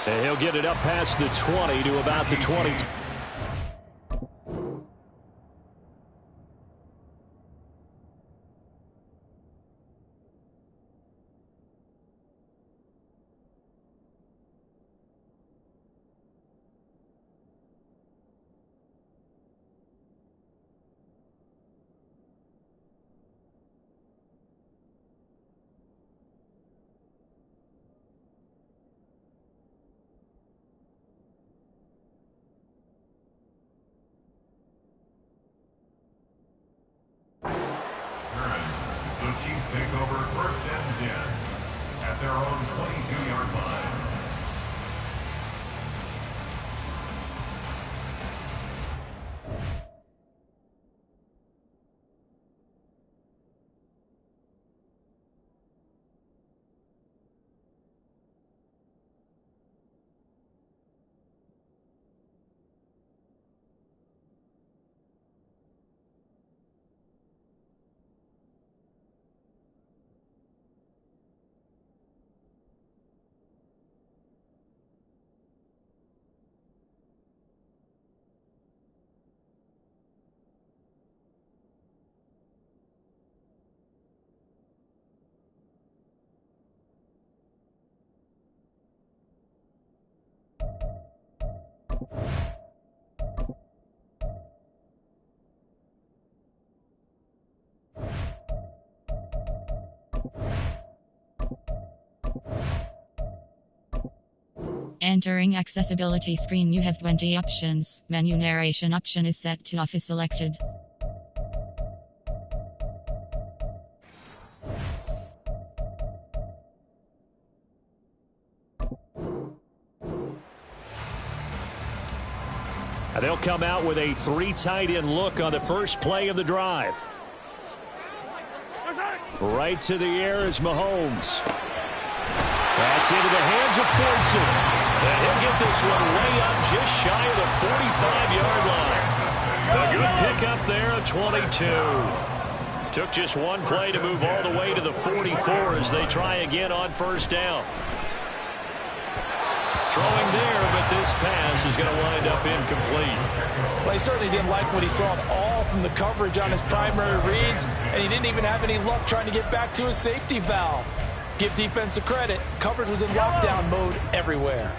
And he'll get it up past the 20 to about the 20. The Chiefs take over 1st and 10 at their own 22-yard line. Entering accessibility screen, you have 20 options. Menu narration option is set to off is selected. And they'll come out with a 3 tight end look on the first play of the drive. Right to the air is Mahomes. That's into the hands of Fortson. And he'll get this one way up just shy of the 45-yard line. A good pickup there at 22. Took just one play to move all the way to the 44 as they try again on first down. Throwing there, but this pass is going to wind up incomplete. Well, he certainly didn't like what he saw all from the coverage on his primary reads, and he didn't even have any luck trying to get back to his safety valve. Give defense a credit. Coverage was in lockdown mode everywhere.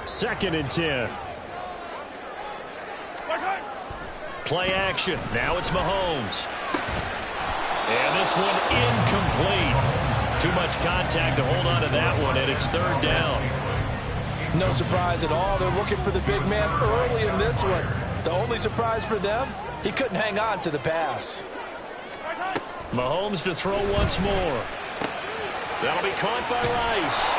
2nd and 10. Play action. Now it's Mahomes. And this one incomplete. Too much contact to hold on to that one, and it's 3rd down. No surprise at all. They're looking for the big man early in this one. The only surprise for them, he couldn't hang on to the pass. Mahomes to throw once more. That'll be caught by Rice.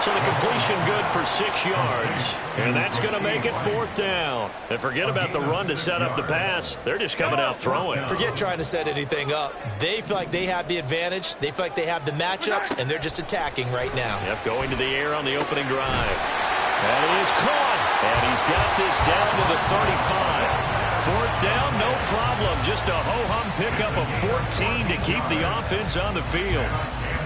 So the completion good for 6 yards. And that's going to make it 4th down. And forget about the run to set up the pass. They're just coming out throwing. Forget trying to set anything up. They feel like they have the advantage. They feel like they have the matchups, and they're just attacking right now. Yep, going to the air on the opening drive. And he is caught. And he's got this down to the 35. 4th down, no problem. Just a ho-hum pickup of 14 to keep the offense on the field.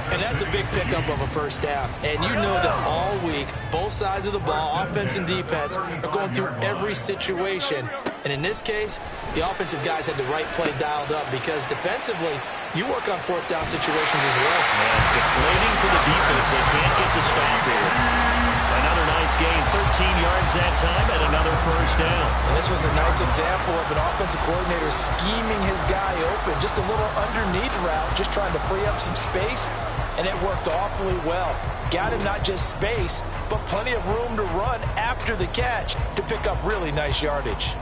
And that's a big pickup of a first down. And you know that all week, both sides of the ball, offense and defense, are going through every situation. And in this case, the offensive guys had the right play dialed up because defensively, you work on 4th down situations as well. And deflating for the defense. They can't get the stop here. Another nice gain, 13 yards that time, and another first down. And this was a nice example of an offensive coordinator scheming his guy open. Just a little underneath route, just trying to free up some space. And it worked awfully well. Got him not just space, but plenty of room to run after the catch to pick up really nice yardage.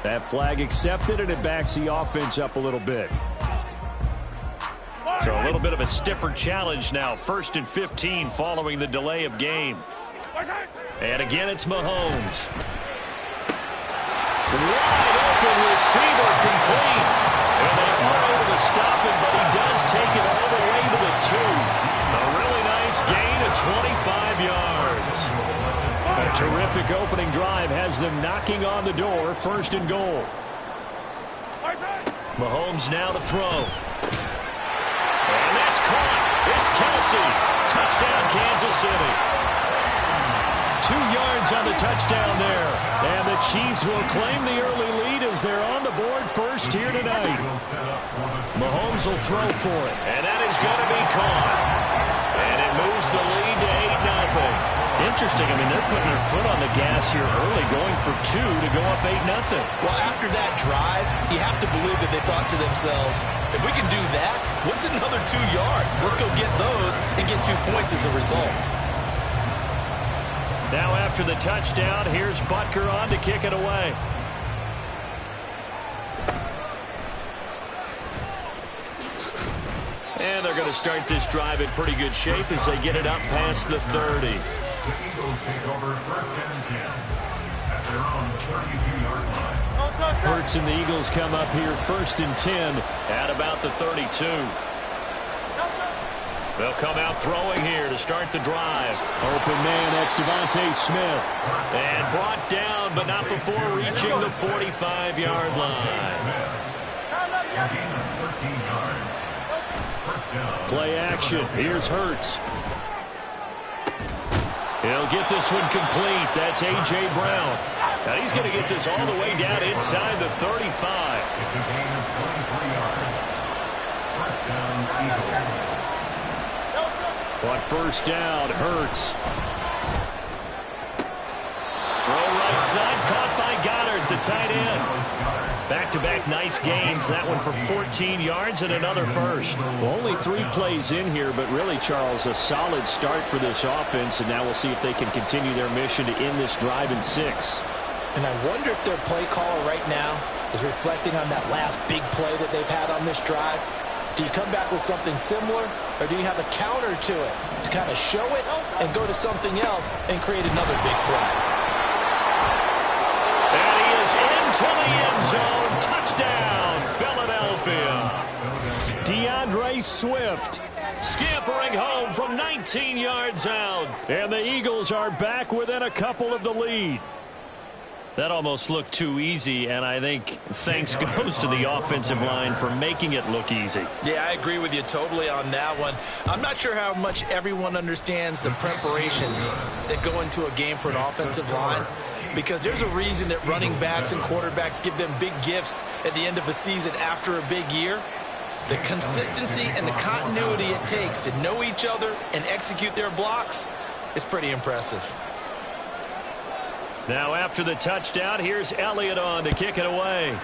That flag accepted, and it backs the offense up a little bit. So a little bit of a stiffer challenge now. 1st and 15 following the delay of game. And again, it's Mahomes. Wide open receiver complete. And they are able to stop him, but he does take it all the way to the 2. A really nice gain of 25 yards. A terrific opening drive has them knocking on the door. 1st and goal. Mahomes now to throw. And that's caught. It's Kelsey. Touchdown, Kansas City. 2 yards on the touchdown there. And the Chiefs will claim the early lead as they're on the board first here tonight. Mahomes will throw for it. And that is going to be caught. And it moves the lead to 8-0. Interesting. I mean, they're putting their foot on the gas here early, going for 2 to go up 8-0. Well, after that drive, you have to believe that they thought to themselves, if we can do that, what's another 2 yards? Let's go get those and get 2 points as a result. Now after the touchdown, here's Butker on to kick it away. And they're going to start this drive in pretty good shape as they get it up past the 30. The Eagles take over 1st and 10 at their own 32-yard line. Hurts and the Eagles come up here 1st and 10 at about the 32. They'll come out throwing here to start the drive. Open man, that's Devontae Smith. And brought down, but not before reaching the 45-yard line. Play action. Here's Hurts. He'll get this one complete. That's A.J. Brown. Now he's going to get this all the way down inside the 35. It's a gain of 23 yards. 1st down, Eagles. On 1st down, Hurts. Throw right side, caught by Goddard, the tight end. Back-to-back nice gains. That one for 14 yards and another first. Well, only 3 plays in here, but really, Charles, a solid start for this offense, and now we'll see if they can continue their mission to end this drive in 6. And I wonder if their play caller right now is reflecting on that last big play that they've had on this drive. Do you come back with something similar, or do you have a counter to it to kind of show it and go to something else and create another big play? And he is into the end zone. Touchdown, Philadelphia. DeAndre Swift scampering home from 19 yards out. And the Eagles are back within a couple of the lead. That almost looked too easy, and I think thanks goes to the offensive line for making it look easy. Yeah, I agree with you totally on that one. I'm not sure how much everyone understands the preparations that go into a game for an offensive line, because there's a reason that running backs and quarterbacks give them big gifts at the end of a season after a big year. The consistency and the continuity it takes to know each other and execute their blocks is pretty impressive. Now after the touchdown, here's Elliott on to kick it away.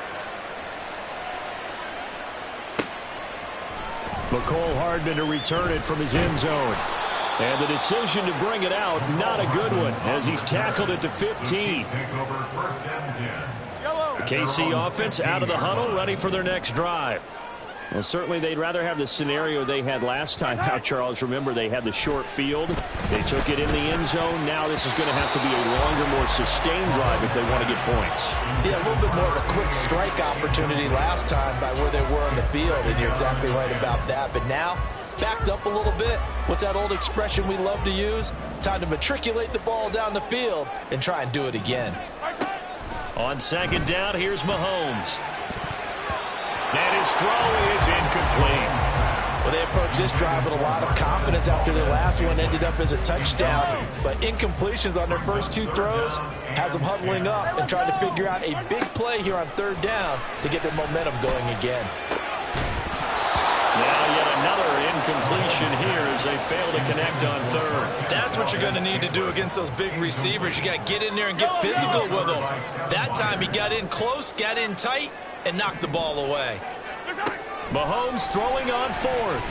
McCole Hardman to return it from his end zone. And the decision to bring it out, not a good one, as he's tackled it to 15. The KC offense out of the huddle, ready for their next drive. Well, certainly they'd rather have the scenario they had last time. Now, Charles, remember, they had the short field. They took it in the end zone. Now this is going to have to be a longer, more sustained drive if they want to get points. Yeah, a little bit more of a quick strike opportunity last time by where they were on the field, and you're exactly right about that. But now, backed up a little bit. What's that old expression we love to use? Time to matriculate the ball down the field and try and do it again. On second down, here's Mahomes. And his throw is incomplete. Well, they approached this drive with a lot of confidence after their last one ended up as a touchdown. But incompletions on their first 2 throws has them huddling up and trying to figure out a big play here on third down to get their momentum going again. Now yet another incompletion here as they fail to connect on third. That's what you're going to need to do against those big receivers. You got to get in there and get physical with them. That time he got in close, got in tight, and knocked the ball away. Mahomes throwing on fourth.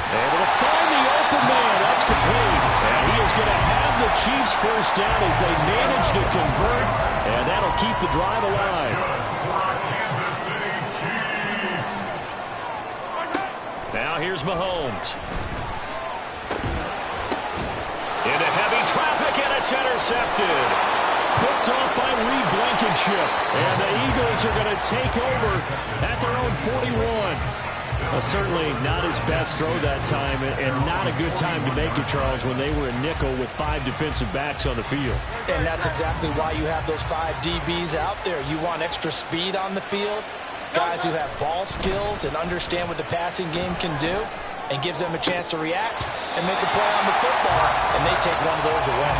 Able to find the open man. That's complete. And he is going to have the Chiefs first down as they manage to convert. And that'll keep the drive alive. Now here's Mahomes. Into heavy traffic, and it's intercepted. Picked off by Reed Blankenship. And the Eagles are going to take over at their own 41. Well, certainly not his best throw that time, and not a good time to make it, Charles, when they were a nickel with 5 defensive backs on the field. And that's exactly why you have those 5 DBs out there. You want extra speed on the field, guys who have ball skills and understand what the passing game can do, and gives them a chance to react and make a play on the football, and they take one of those away.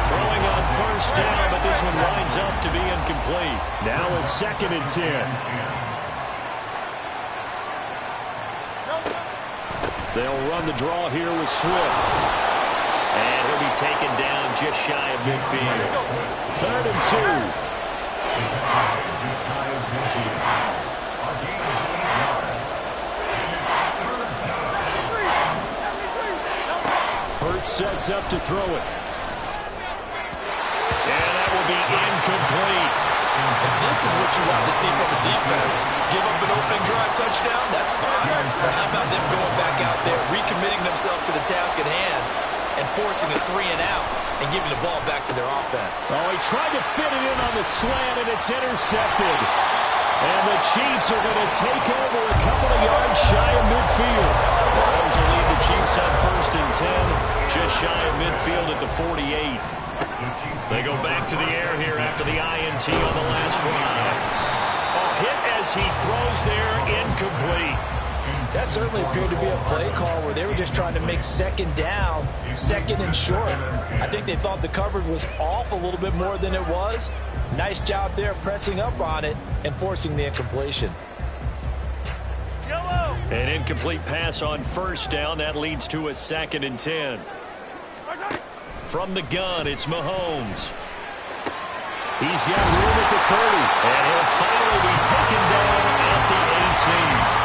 Throwing on first down, but this one winds up to be incomplete. Now a 2nd and 10. They'll run the draw here with Swift. And he'll be taken down just shy of midfield. 3rd and 2. Hurts sets up to throw it. And that will be incomplete. And this is what you want to see from a defense. Give up an opening drive touchdown, that's fine. But how about them going back out there, recommitting themselves to the task at hand, and forcing a 3 and out, and giving the ball back to their offense? Oh, he tried to fit it in on the slant, and it's intercepted. And the Chiefs are going to take over a couple of yards shy of midfield. Mahomes will lead the Chiefs on 1st and 10, just shy of midfield at the 48. They go back to the air here after the INT on the last drive. A hit as he throws there, incomplete. That certainly appeared to be a play call where they were just trying to make 2nd down, 2nd and short. I think they thought the coverage was off a little bit more than it was. Nice job there pressing up on it and forcing the incompletion. An incomplete pass on first down. That leads to a 2nd and 10. From the gun, it's Mahomes. He's got room at the 30, and he'll finally be taken down at the 18.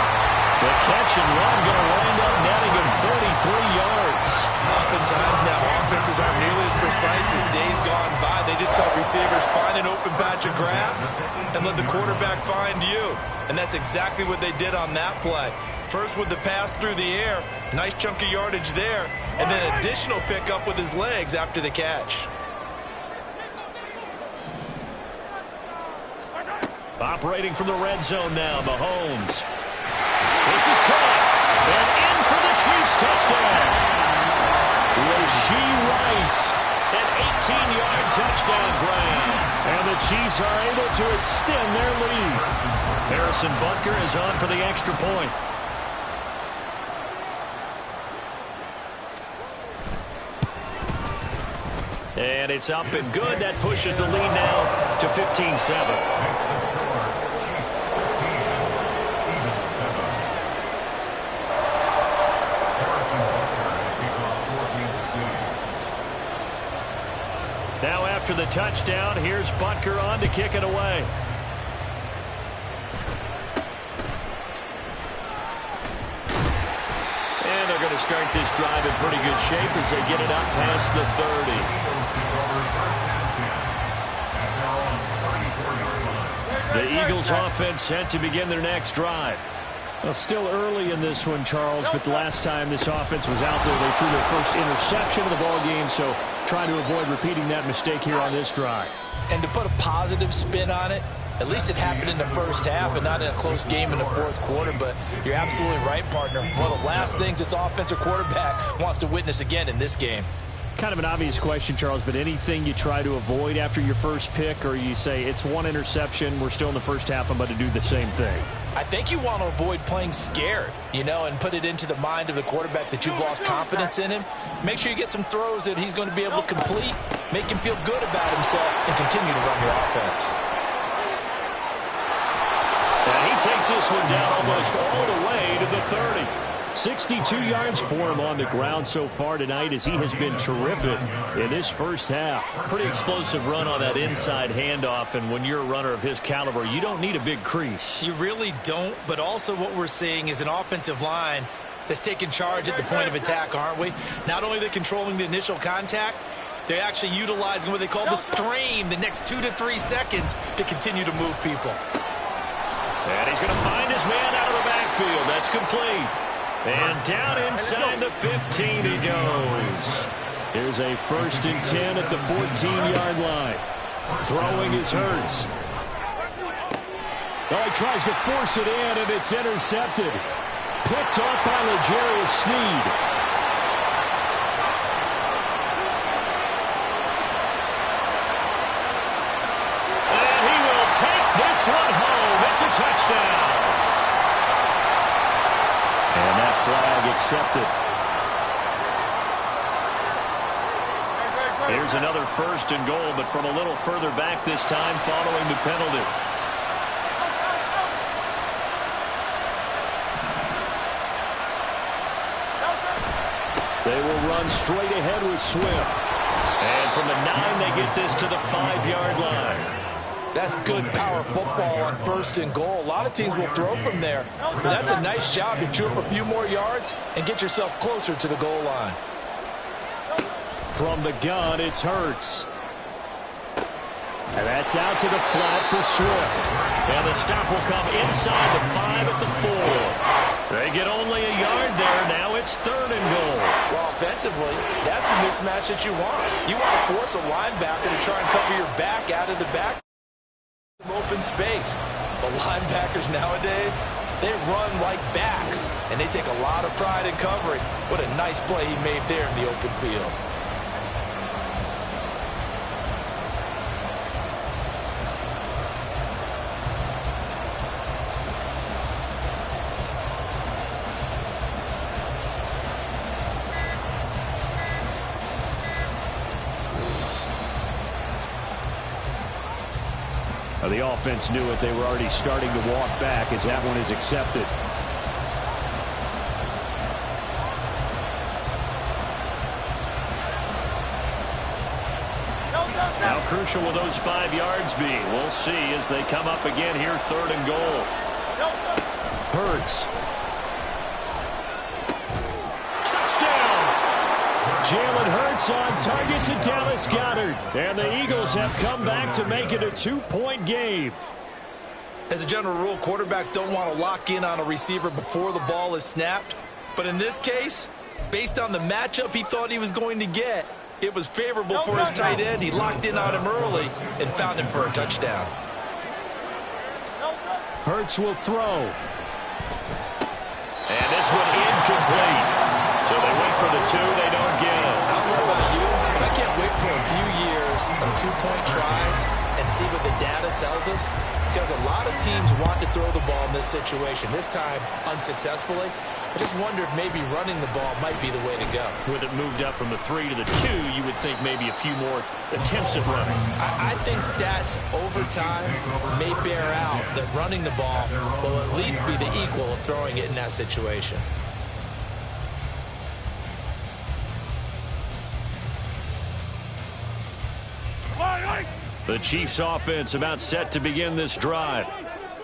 The catch and run going to wind up netting him 33 yards. Oftentimes now, offenses aren't nearly as precise as days gone by. They just help receivers find an open patch of grass and let the quarterback find you. And that's exactly what they did on that play. First with the pass through the air, nice chunk of yardage there, and then additional pickup with his legs after the catch. Operating from the red zone now, Mahomes. This is caught, and in for the Chiefs touchdown. Rashee Rice, an 18-yard touchdown grab. And the Chiefs are able to extend their lead. Harrison Butker is on for the extra point. And it's up and good. That pushes the lead now to 15-7. Now after the touchdown, here's Butker on to kick it away. And they're going to start this drive in pretty good shape as they get it up past the 30. The Eagles offense set to begin their next drive. Well, still early in this one, Charles, but the last time this offense was out there, they threw their first interception of the ball game, so trying to avoid repeating that mistake here on this drive. And to put a positive spin on it, at least it happened in the first half and not in a close game in the fourth quarter, but you're absolutely right, partner. One of the last things this offensive quarterback wants to witness again in this game. Kind of an obvious question, Charles, but anything you try to avoid after your first pick, or you say it's one interception, we're still in the first half, I'm about to do the same thing? I think you want to avoid playing scared, and put it into the mind of the quarterback that you've lost confidence in him. Make sure you get some throws that he's going to be able to complete, make him feel good about himself, and continue to run your offense. And he takes this one down almost all the way to the 30. 62 yards for him on the ground so far tonight as he has been terrific in this first half. Pretty explosive run on that inside handoff, and when you're a runner of his caliber, you don't need a big crease. You really don't, but also what we're seeing is an offensive line that's taking charge at the point of attack, aren't we? Not only are they controlling the initial contact, they're actually utilizing what they call the stream, the next 2 to 3 seconds, to continue to move people. And he's going to find his man out of the backfield. That's complete. And down inside the 15 he goes. Here's a 1st and 10 at the 14-yard line. Throwing is Hurts. Oh, he tries to force it in, and it's intercepted. Picked off by L'Jarius Sneed. And he will take this one home. It's a touchdown. And that flag accepted. Here's another 1st and goal, but from a little further back this time following the penalty. They will run straight ahead with Swift. And from the 9, they get this to the 5-yard line. That's good power football on 1st and goal. A lot of teams will throw from there, but that's a nice job to chew up a few more yards and get yourself closer to the goal line. From the gun, it's Hurts. And that's out to the flat for Swift. And the stop will come inside the 5 at the 4. They get only a yard there. Now it's 3rd and goal. Well, offensively, that's the mismatch that you want. You want to force a linebacker to try and cover your back out of the back. Open space. The linebackers nowadays, they run like backs, and they take a lot of pride in covering. What a nice play he made there in the open field. The offense knew it. They were already starting to walk back as that one is accepted. How crucial will those 5 yards be? We'll see as they come up again here, 3rd and goal. Hurts. Touchdown! Jalen Hurts on target to Dallas Goedert. And the Eagles have come back to make it a 2-point game. As a general rule, quarterbacks don't want to lock in on a receiver before the ball is snapped. But in this case, based on the matchup he thought he was going to get, it was favorable for his tight end. He locked in on him early and found him for a touchdown. Hurts will throw. And this one incomplete. So they wait for the 2. They don't get it. I don't know about you, but I can't wait for a few years of 2-point tries and see what the data tells us. Because a lot of teams want to throw the ball in this situation. This time, unsuccessfully. I just wonder if maybe running the ball might be the way to go. With it moved up from the 3 to the 2, you would think maybe a few more attempts at running. I think stats over time may bear out that running the ball will at least be the equal of throwing it in that situation. The Chiefs offense about set to begin this drive.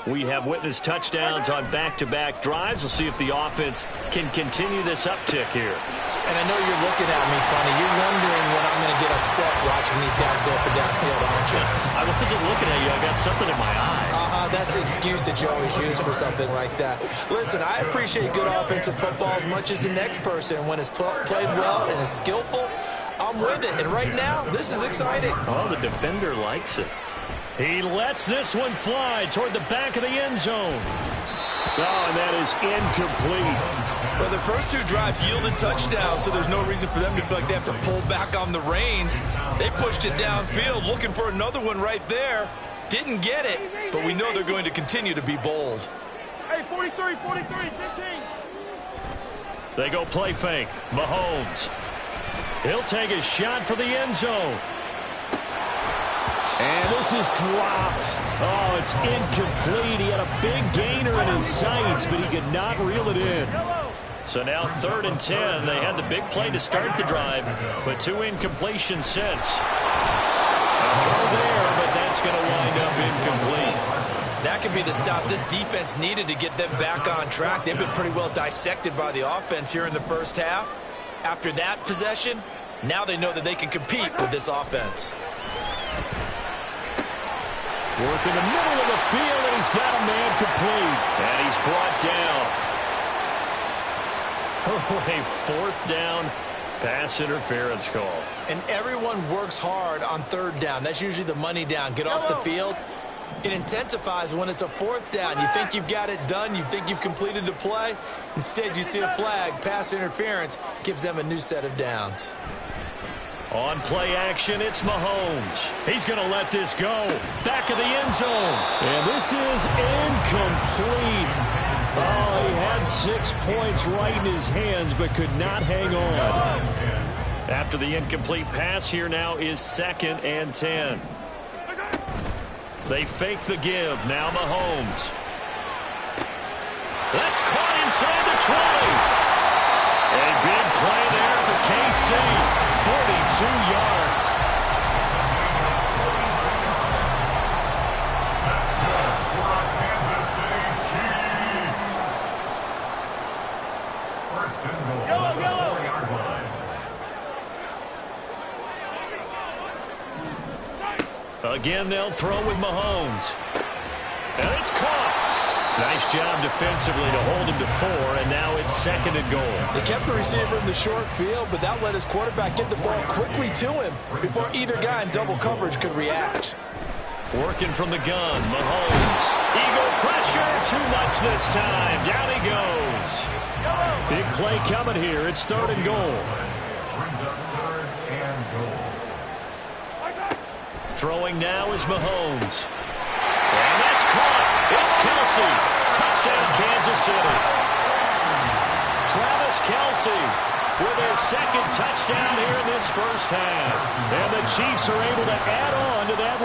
We have witnessed touchdowns on back-to-back drives. We'll see if the offense can continue this uptick here. And I know you're looking at me funny. You're wondering when I'm going to get upset watching these guys go up and down the field, aren't you? I wasn't looking at you. I got something in my eye. That's the excuse that you always use for something like that. Listen, I appreciate good offensive football as much as the next person. When it's played well and is skillful, I'm with it. And right now, this is exciting. Oh, the defender likes it. He lets this one fly toward the back of the end zone. Oh, and that is incomplete. Well, the first 2 drives yielded touchdowns, so there's no reason for them to feel like they have to pull back on the reins. They pushed it downfield, looking for another one right there. Didn't get it, but we know they're going to continue to be bold. Hey, 43, 15. They go play fake. Mahomes. He'll take a shot for the end zone. And this is dropped. Oh, it's incomplete. He had a big gainer in his sights, but he could not reel it in. So now 3rd and 10. They had the big play to start the drive, but 2 incompletions since. A throw there, but that's going to wind up incomplete. That could be the stop this defense needed to get them back on track. They've been pretty well dissected by the offense here in the first half. After that possession, now they know that they can compete with this offense. Work in the middle of the field, and he's got a man complete. And he's brought down. Oh, a 4th down pass interference call. And everyone works hard on 3rd down. That's usually the money down. Get off the field. It intensifies when it's a 4th down. You think you've got it done. You think you've completed the play. Instead, you see a flag. Pass interference gives them a new set of downs. On play action, it's Mahomes. He's going to let this go. Back of the end zone. And this is incomplete. Oh, he had 6 points right in his hands, but could not hang on. After the incomplete pass, here now is 2nd and 10. They fake the give. Now Mahomes. That's caught inside the 20. A big play there for KC. 42 yards. That's good for our Kansas City Chiefs. 1st and goal at the 4-yard line. Again, they'll throw with Mahomes. And it's caught. Nice job defensively to hold him to 4, and now it's 2nd and goal. They kept the receiver in the short field, but that let his quarterback get the ball quickly to him before either guy in double coverage could react. Working from the gun, Mahomes. Eagle pressure, too much this time. Down he goes. Big play coming here. It's 3rd and goal. Brings up 3rd and goal. Throwing now is Mahomes. And that's caught. It's Kelsey. Touchdown, Kansas City. Travis Kelsey with his 2nd touchdown here in this first half. And the Chiefs are able to add on to that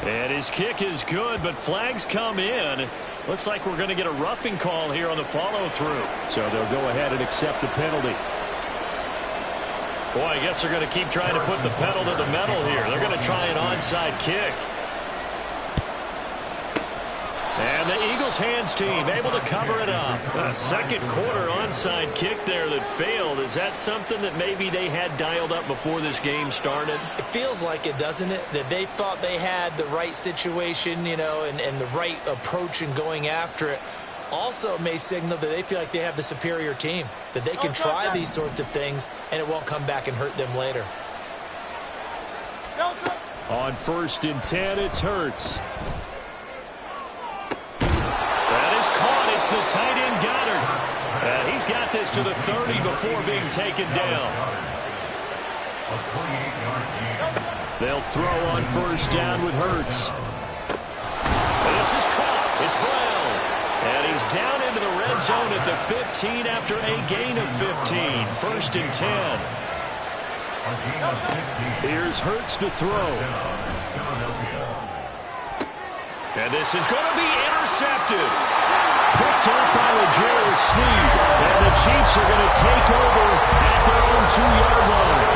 lead. And his kick is good, but flags come in. Looks like we're going to get a roughing call here on the follow-through. So they'll go ahead and accept the penalty. Boy, I guess they're going to keep trying to put the pedal to the metal here. They're going to try an onside kick. And the Eagles hands team able to cover it up. A second quarter onside kick there that failed. Is that something that maybe they had dialed up before this game started? It feels like it, doesn't it? That they thought they had the right situation, you know, and the right approach in going after it. Also may signal that they feel like they have the superior team, that they can try these sorts of things and it won't come back and hurt them later. On 1st and 10, it's Hurts. Is caught. It's the tight end Goddard. He's got this to the 30 before being taken down. They'll throw on 1st down with Hurts. This is caught. It's Brown. And he's down into the red zone at the 15 after a gain of 15. 1st and 10. Here's Hurts to throw. And this is going to be intercepted. Picked up by L'Jarius Sneed. And the Chiefs are going to take over at their own 2-yard line.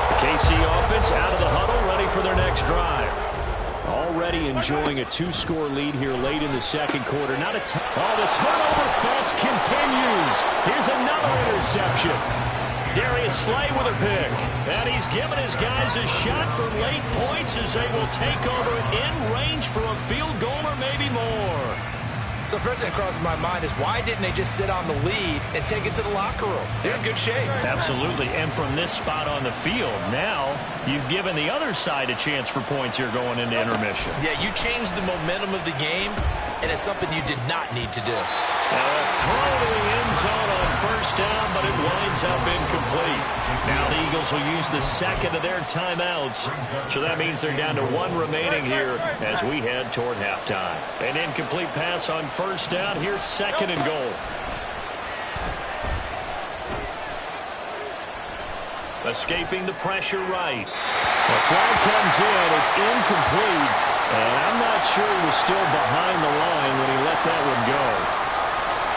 The KC offense out of the huddle, ready for their next drive. Already enjoying a 2-score lead here late in the second quarter. Not a the turnover fest continues. Here's another interception. Darius Slay with a pick. And he's given his guys a shot for late points as they will take over in range for a field goal or maybe more. So first thing that crosses my mind is why didn't they just sit on the lead and take it to the locker room? They're in good shape. Absolutely. And from this spot on the field, now you've given the other side a chance for points here going into intermission. Yeah, you changed the momentum of the game, and it's something you did not need to do. Now a throw to the end zone on 1st down, but it winds up incomplete. Now the Eagles will use the second of their timeouts. So that means they're down to 1 remaining here as we head toward halftime. An incomplete pass on 1st down. Here's 2nd and goal. Escaping the pressure right. The flag comes in. It's incomplete. And I'm not sure he was still behind the line when he let that one go.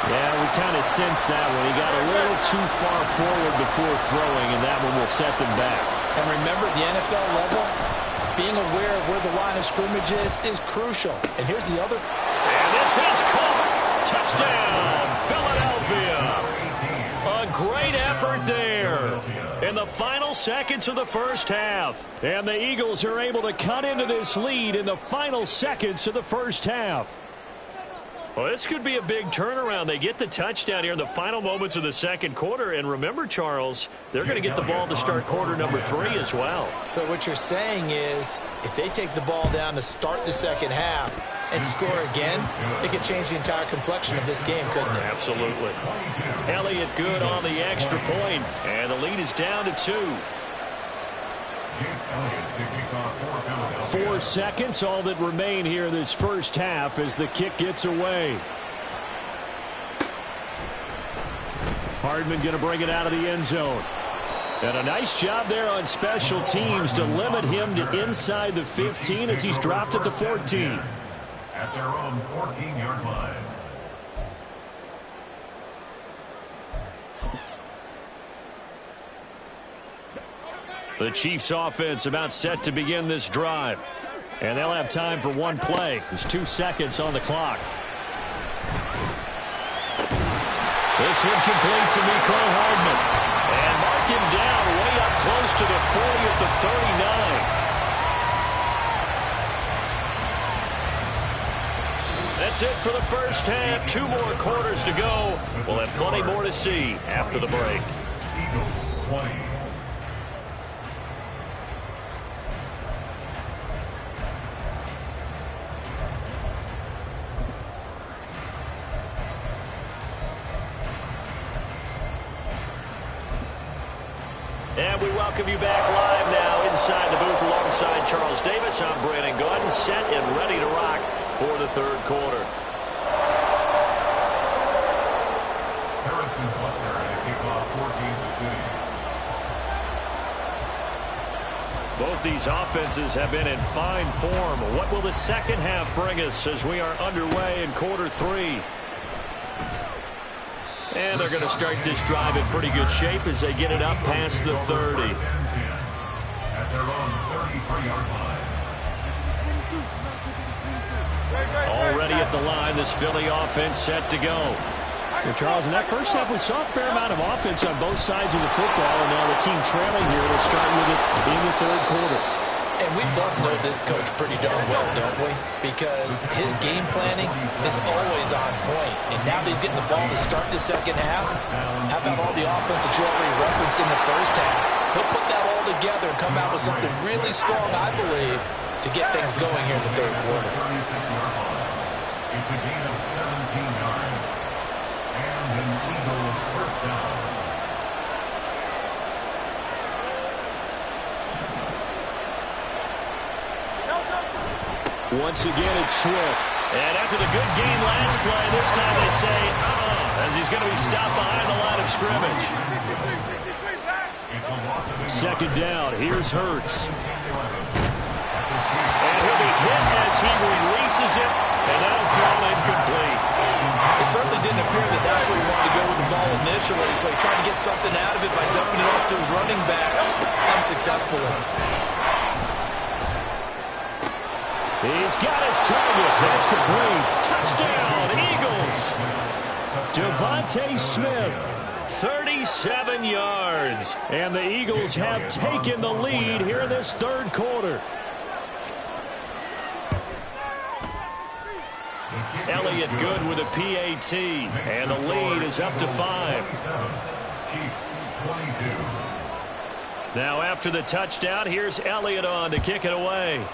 Yeah, we kind of sensed that one. He got a little too far forward before throwing, and that one will set them back. And remember, at the NFL level, being aware of where the line of scrimmage is crucial. And here's the other. And this is caught. Touchdown, Philadelphia. A great effort there in the final seconds of the first half. And the Eagles are able to cut into this lead in the final seconds of the first half. Well, this could be a big turnaround. They get the touchdown here in the final moments of the second quarter. And remember, Charles, they're going to get the ball to start quarter number 3 as well. So what you're saying is if they take the ball down to start the second half and score again, it could change the entire complexion of this game, couldn't it? Absolutely. Elliott good on the extra point, and the lead is down to 2. 4 seconds, all that remain here in this first half as the kick gets away. Hardman going to bring it out of the end zone. And a nice job there on special teams to limit him to inside the 15 as he's dropped at the 14. At their own 14-yard line. The Chiefs offense about set to begin this drive. And they'll have time for one play. There's 2 seconds on the clock. This one complete to Mecole Hardman. And mark him down way up close to the 40 at the 39. That's it for the first half. 2 more quarters to go. We'll have plenty more to see after the break. Eagles 20. And we welcome you back live now inside the booth alongside Charles Davis. I'm Brandon Gordon, set and ready to rock for the third quarter. Harrison Butler to kick off for Kansas City. Both these offenses have been in fine form. What will the second half bring us as we are underway in quarter 3? And they're going to start this drive in pretty good shape as they get it up past the 30. At their own 33-yard line. Already at the line, this Philly offense set to go. And Charles, in that first half, we saw a fair amount of offense on both sides of the football, and now the team trailing here will start with it in the third quarter. And we both know this coach pretty darn well, don't we? Because his game planning is always on point. And now that he's getting the ball to start the second half, how about all the offense that you already referenced in the first half? He'll put that all together and come out with something really strong, I believe, to get things going here in the third quarter. It's a gain of 17 yards. And an Eagle first down. Once again, it's Swift. And after the good game last play, this time they say, as he's going to be stopped behind the line of scrimmage. Second down, here's Hurts. And he'll be hit as he releases it, and that'll fall incomplete. It certainly didn't appear that that's where he wanted to go with the ball initially, so he tried to get something out of it by dumping it off to his running back unsuccessfully. He's got his target. That's complete. Touchdown, Eagles. Devontae Smith, 37 yards. And the Eagles have taken the lead here in this third quarter. Elliott good with a PAT. And the lead is up to 5. Now after the touchdown, here's Elliott on to kick it away.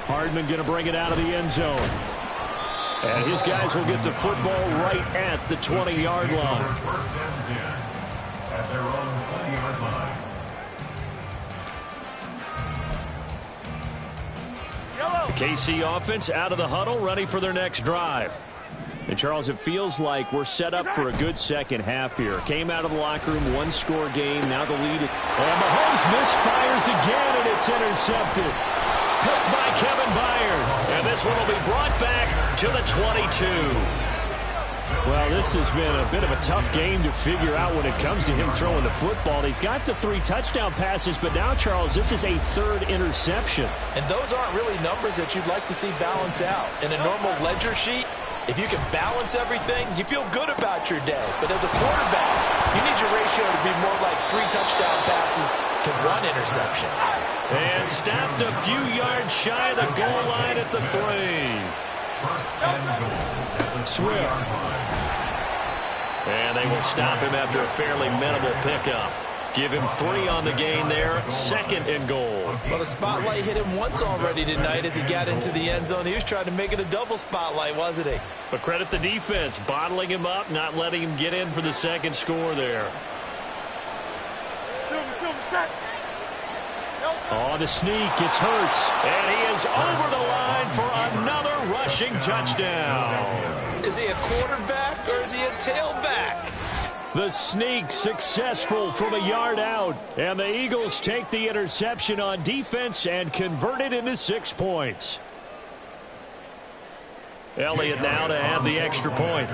Hardman going to bring it out of the end zone. And his guys will get the football right at the 20-yard line. First and 10 at their own 20-yard line. The KC offense out of the huddle, ready for their next drive. And, Charles, it feels like we're set up for a good second half here. Came out of the locker room, one-score game, now the lead. And Mahomes misfires again, and it's intercepted. Picked by Kevin Byard. And this one will be brought back to the 22. Well, this has been a bit of a tough game to figure out when it comes to him throwing the football. He's got the 3 touchdown passes, but now, Charles, this is a 3rd interception. And those aren't really numbers that you'd like to see balance out. In a normal ledger sheet, if you can balance everything, you feel good about your day. But as a quarterback, you need your ratio to be more like 3 touchdown passes to 1 interception. And stopped a few yards shy of the goal line at the 3. Swift. And they will stop him after a fairly minimal pickup. Give him 3 on the gain there. 2nd and goal. Well, the spotlight hit him once already tonight as he got into the end zone. He was trying to make it a double spotlight, wasn't he? But credit the defense, bottling him up, not letting him get in for the 2nd score there. Oh, the sneak, it's Hurts. And he is over the line for another rushing touchdown. Is he a quarterback or is he a tailback? The sneak successful from a yard out. And the Eagles take the interception on defense and convert it into 6 points. Elliott now to add the extra point.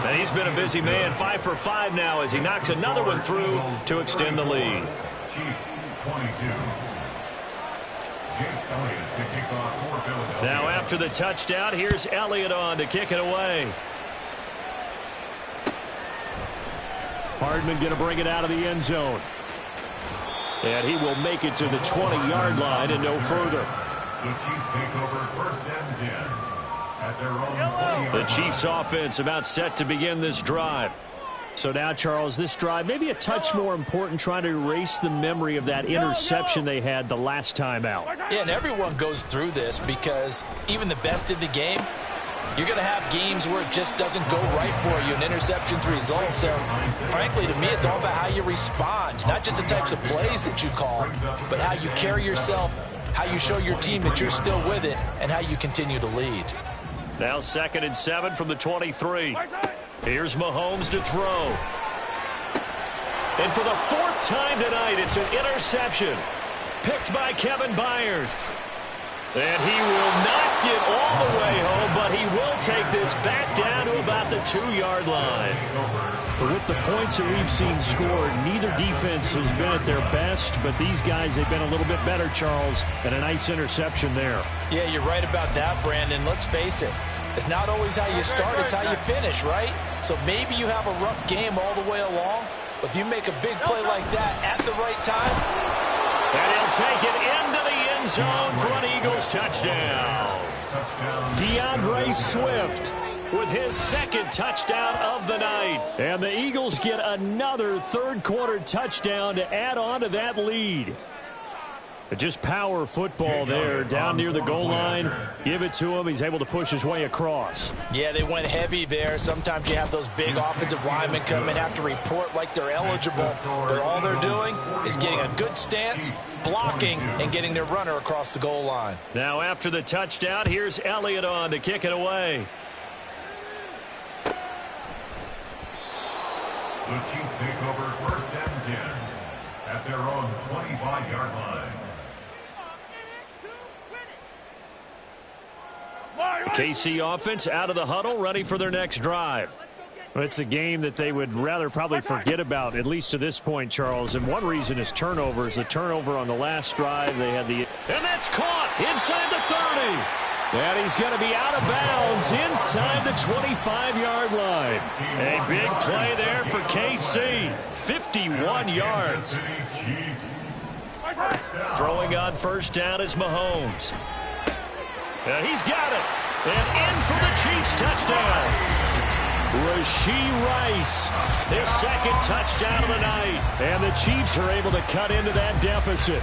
And he's been a busy man, 5 for 5 now as he knocks another one through to extend the lead. Chiefs 22. Now after the touchdown, here's Elliott on to kick it away. Hardman going to bring it out of the end zone. And he will make it to the 20-yard line and no further. The Chiefs take over 1st and 10 at their own 20-yard line. The Chiefs offense about set to begin this drive. So now, Charles, this drive maybe a touch more important, trying to erase the memory of that interception they had the last time out. Yeah, and everyone goes through this because even the best in the game, you're going to have games where it just doesn't go right for you, and interceptions result. So, frankly, to me, it's all about how you respond, not just the types of plays that you call, but how you carry yourself, how you show your team that you're still with it, and how you continue to lead. Now 2nd and 7 from the 23. Here's Mahomes to throw. And for the 4th time tonight, it's an interception. Picked by Kevin Byard. And he will not get all the way home, but he will take this back down to about the 2-yard line. With the points that we've seen scored, neither defense has been at their best, but these guys, they've been a little bit better, Charles, and a nice interception there. Yeah, you're right about that, Brandon. Let's face it. It's not always how you start, it's how you finish, right? So maybe you have a rough game all the way along, but if you make a big play like that at the right time. And he'll take it into the end zone for an Eagles touchdown. DeAndre Swift with his 2nd touchdown of the night. And the Eagles get another 3rd-quarter touchdown to add on to that lead. Just power football there down near the goal line. Give it to him. He's able to push his way across. Yeah, they went heavy there. Sometimes you have those big offensive linemen come and have to report like they're eligible. But all they're doing is getting a good stance, blocking, and getting their runner across the goal line. Now after the touchdown, here's Elliott on to kick it away. The Chiefs take over 1st and 10 at their own 25-yard line. KC offense out of the huddle, ready for their next drive. It's a game that they would rather probably forget about, at least to this point, Charles. And one reason is turnovers. The turnover on the last drive, they had the... And that's caught inside the 30. And he's going to be out of bounds inside the 25-yard line. A big play there for KC. 51 yards. Throwing on 1st down is Mahomes. He's got it. And in for the Chiefs touchdown. Rashee Rice, his 2nd touchdown of the night. And the Chiefs are able to cut into that deficit.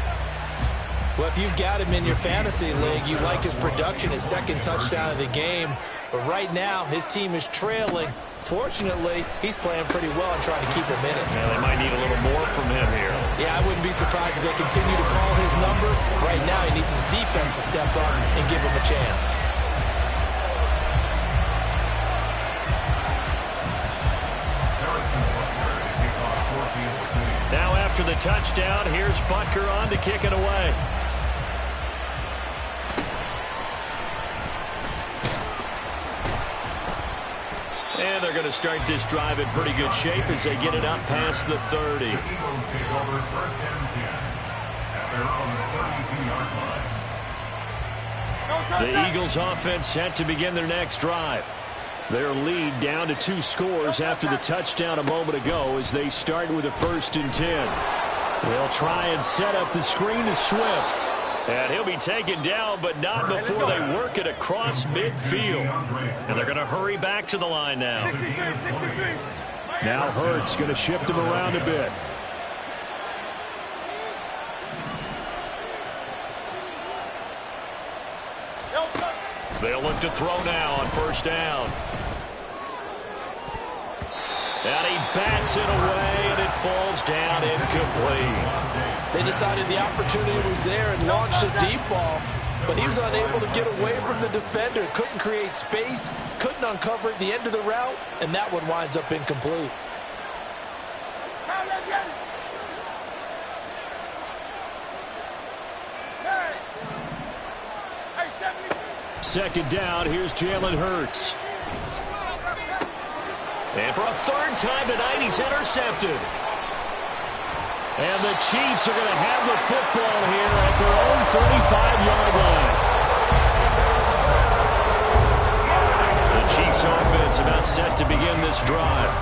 Well, if you've got him in your fantasy league, you like his production, his 2nd touchdown of the game. But right now, his team is trailing. Fortunately, he's playing pretty well and trying to keep him in it. Yeah, they might need a little more from him here. Yeah, I wouldn't be surprised if they continue to call his number. Right now, he needs his defense to step up and give him a chance. Now after the touchdown, here's Butker on to kick it away. And they're going to start this drive in pretty good shape as they get it up past the 30. The Eagles take over 1st and 10 at their own 32-yard line. The Eagles offense set to begin their next drive. Their lead down to 2 scores after the touchdown a moment ago as they start with a 1st and 10. They'll try and set up the screen to Swift. And he'll be taken down, but not before they work it across midfield. And they're going to hurry back to the line now. Now Hurts going to shift him around a bit. They'll look to throw now on 1st down. And he bats it away, and it falls down incomplete. They decided the opportunity was there and launched a deep ball, but he was unable to get away from the defender. Couldn't create space, couldn't uncover at the end of the route, and that one winds up incomplete. Second down, here's Jalen Hurts. And for a 3rd time tonight, he's intercepted. And the Chiefs are going to have the football here at their own 35-yard line. The Chiefs offense about set to begin this drive.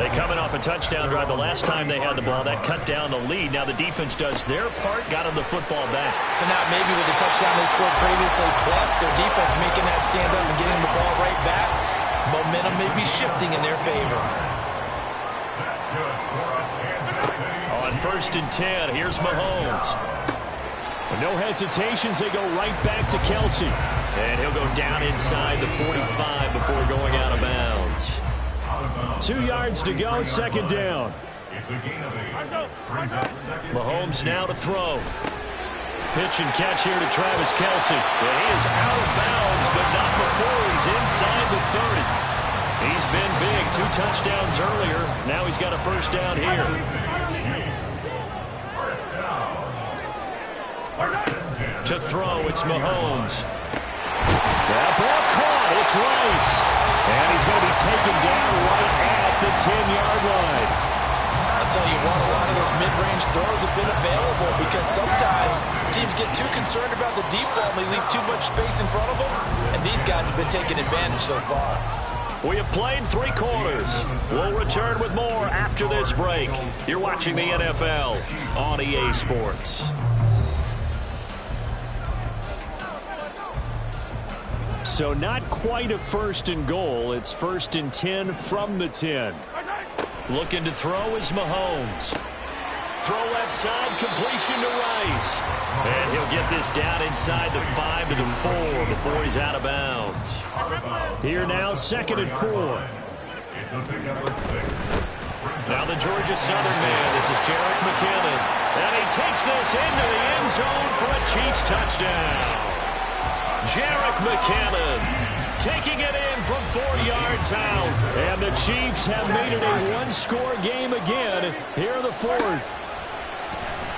They coming off a touchdown drive the last time they had the ball. That cut down the lead. Now the defense does their part, got them the football back. So now maybe with the touchdown they scored previously, plus their defense making that stand up and getting the ball right back, momentum may be shifting in their favor. On 1st and 10, here's Mahomes. With no hesitations, they go right back to Kelsey. And he'll go down inside the 45 before going out of bounds. 2 yards to go, 2nd down. It's a gain of 8. Brings up 2nd. Mahomes now to throw. pitch and catch here to Travis Kelce. And he is out of bounds, but not before he's inside the 30. He's been big. 2 touchdowns earlier. Now he's got a first down here. To throw, it's Mahomes. That ball caught. It's Rice. And he's going to be taken down right at the 10-yard line. I'll tell you what, a lot of those mid-range throws have been available because sometimes teams get too concerned about the deep ball and they leave too much space in front of them, and these guys have been taking advantage so far. We have played 3 quarters. We'll return with more after this break. You're watching the NFL on EA Sports. So not quite a 1st and goal. It's 1st and 10 from the 10. Looking to throw is Mahomes. Throw left side, completion to Rice. And he'll get this down inside the 5 to the 4 before he's out of bounds. Here now, 2nd and 4. Now the Georgia Southern man. This is Jerick McKinnon. And he takes this into the end zone for a Chiefs touchdown. Jerick McKinnon taking it in from 4 yards out. And the Chiefs have made it a 1-score game again. Here the 4th.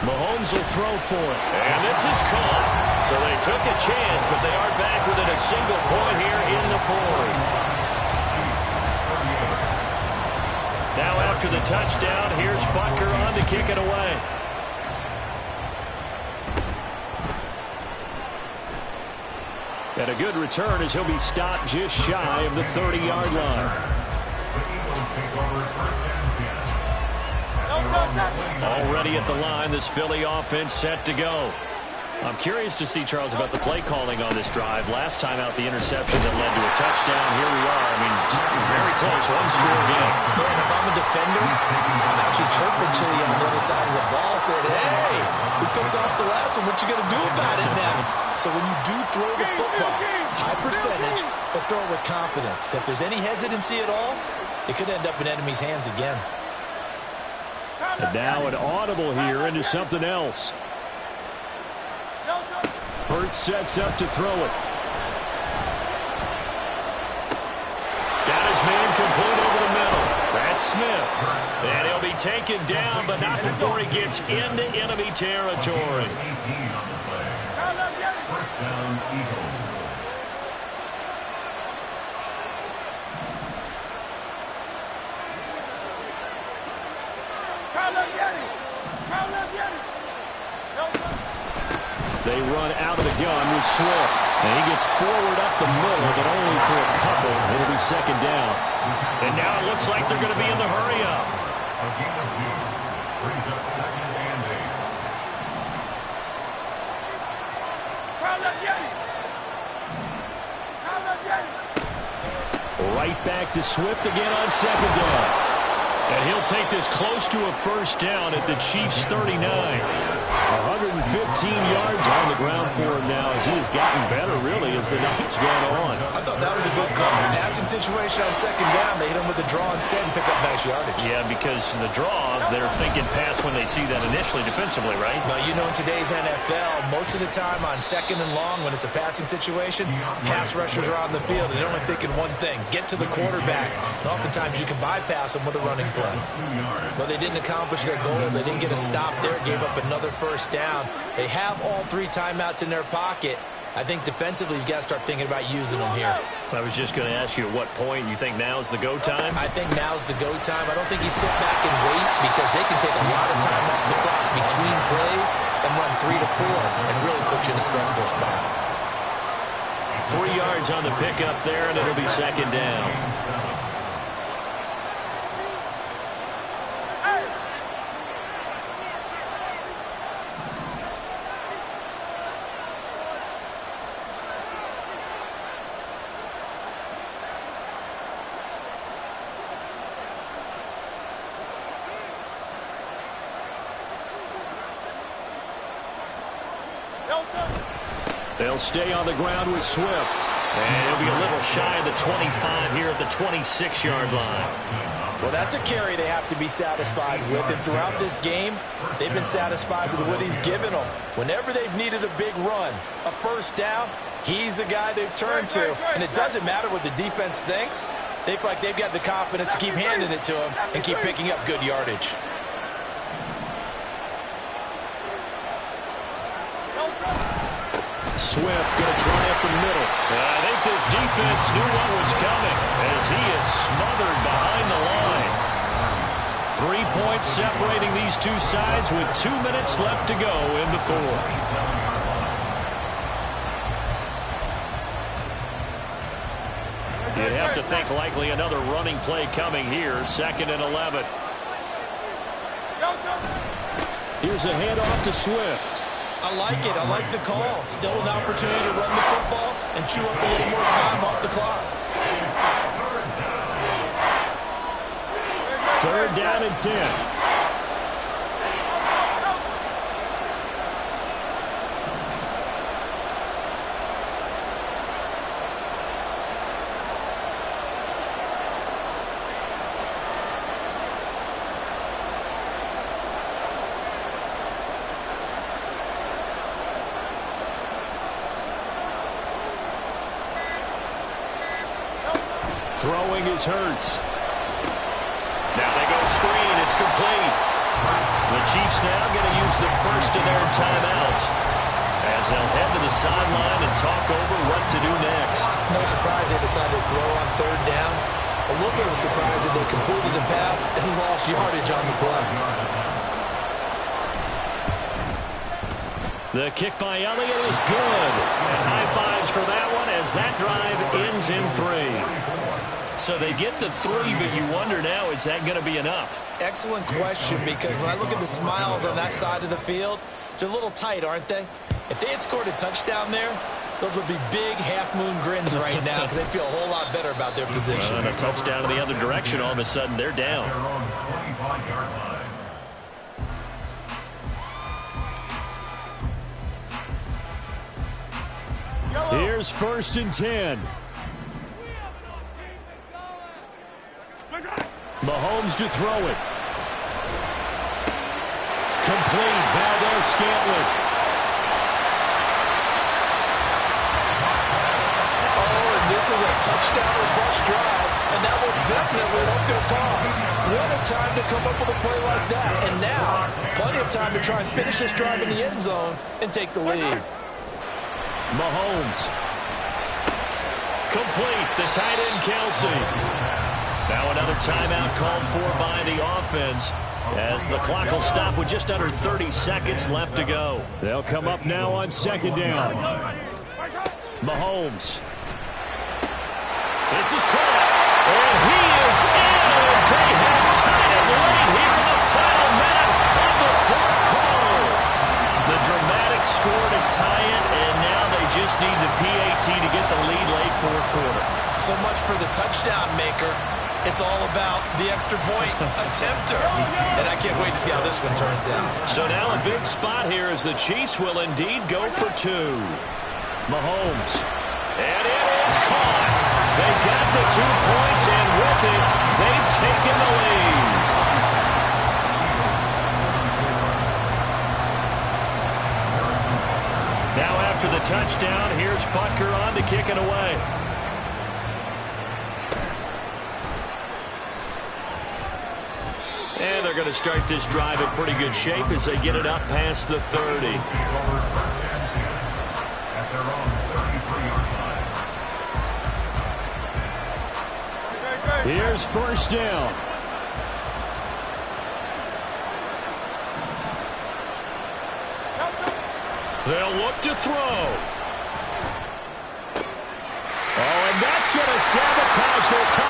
Mahomes will throw for it. And this is caught. So they took a chance, but they are back within a single point here in the 4th. Now after the touchdown, here's Butker on to kick it away. And a good return as he'll be stopped just shy of the 30-yard line. Already at the line, this Philly offense set to go. I'm curious to see, Charles, about the play calling on this drive. Last time out, the interception that led to a touchdown. Here we are. I mean, very close, 1-score game. Man, if I'm a defender, I'm actually chirping Chili on the other side of the ball, saying, hey, we picked off the last one. What you going to do about it now? So when you do throw the football, high percentage, but throw it with confidence. If there's any hesitancy at all, it could end up in enemy's hands again. And now an audible here into something else. Hurts sets up to throw it. Got his man complete over the middle. That's Smith. And he'll be taken down, but not before he gets into enemy territory. First down, Eagles. They run out of the gun with Swift. And he gets forward up the middle, but only for a couple. It'll be 2nd down. And now it looks like they're going to be in the hurry-up. A gain of 2 brings up 2nd and 8. Right back to Swift again on 2nd down. And he'll take this close to a first down at the Chiefs' 39. 115 yards on the ground for him now as he has gotten better, really, as the night's gone on. I thought that was a good call. Passing situation on 2nd down. They hit him with the draw instead and pick up nice yardage. Yeah, because the draw, they're thinking pass when they see that initially defensively, right? Well, you know, in today's NFL, most of the time on 2nd and long, when it's a passing situation, pass rushers are on the field, and they're only thinking one thing, get to the quarterback. And oftentimes you can bypass them with a running play. But they didn't accomplish their goal. They didn't get a stop there, gave up another first down. They have all 3 timeouts in their pocket. I think defensively, you've got to start thinking about using them here. I was just going to ask you at what point you think now's the go time? I think now's the go time. I don't think you sit back and wait because they can take a lot of time off the clock between plays and run 3 to 4 and really put you in a stressful spot. 3 yards on the pickup there, and it'll be 2nd down. They'll stay on the ground with Swift. And he'll be a little shy of the 25 here at the 26-yard line. Well, that's a carry they have to be satisfied with. And throughout this game, they've been satisfied with what he's given them. Whenever they've needed a big run, a first down, he's the guy they've turned to. And it doesn't matter what the defense thinks. They feel like they've got the confidence to keep handing it to him and keep picking up good yardage. Swift going to try up the middle. I think this defense knew what was coming as he is smothered behind the line. 3 points separating these two sides with 2 minutes left to go in the fourth. You'd have to think likely another running play coming here. 2nd and 11. Here's a handoff to Swift. I like it. I like the call. Still an opportunity to run the football and chew up a little more time off the clock. 3rd down and 10. Throwing is Hurts. Now they go screen. It's complete. The Chiefs now going to use the first of their timeouts as they'll head to the sideline and talk over what to do next. No surprise they decided to throw on 3rd down. A little bit of a surprise that they completed the pass and lost yardage on the play. The kick by Elliott is good. And high fives for that one as that drive ends in 3. So they get the 3, but you wonder now, is that going to be enough? Excellent question, because when I look at the smiles on that side of the field, they're a little tight, aren't they? If they had scored a touchdown there, those would be big half-moon grins right now because they feel a whole lot better about their position. And a touchdown in the other direction, all of a sudden they're down. Here's 1st and 10. Mahomes to throw it. Complete. Valdez-Scantling. Oh, and this is a touchdown or bust drive, and that will definitely help their cause. What a time to come up with a play like that. And now, plenty of time to try and finish this drive in the end zone and take the lead. Mahomes. Complete. The tight end, Kelsey. Now another timeout called for by the offense as the clock will stop with just under 30 seconds left to go. They'll come up now on 2nd down. Mahomes. This is caught. And he is in as they have tied it late here in the final minute of the 4th quarter. The dramatic score to tie it, and now they just need the PAT to get the lead late 4th quarter. So much for the touchdown maker. It's all about the extra point attempter. And I can't wait to see how this one turns out. So now a big spot here as the Chiefs will indeed go for 2. Mahomes. And it is caught. They got the 2 points, and with it, they've taken the lead. Now after the touchdown, here's Butker on to kick it away. And they're going to start this drive in pretty good shape as they get it up past the 30. Here's 1st down. They'll look to throw. Oh, and that's going to sabotage their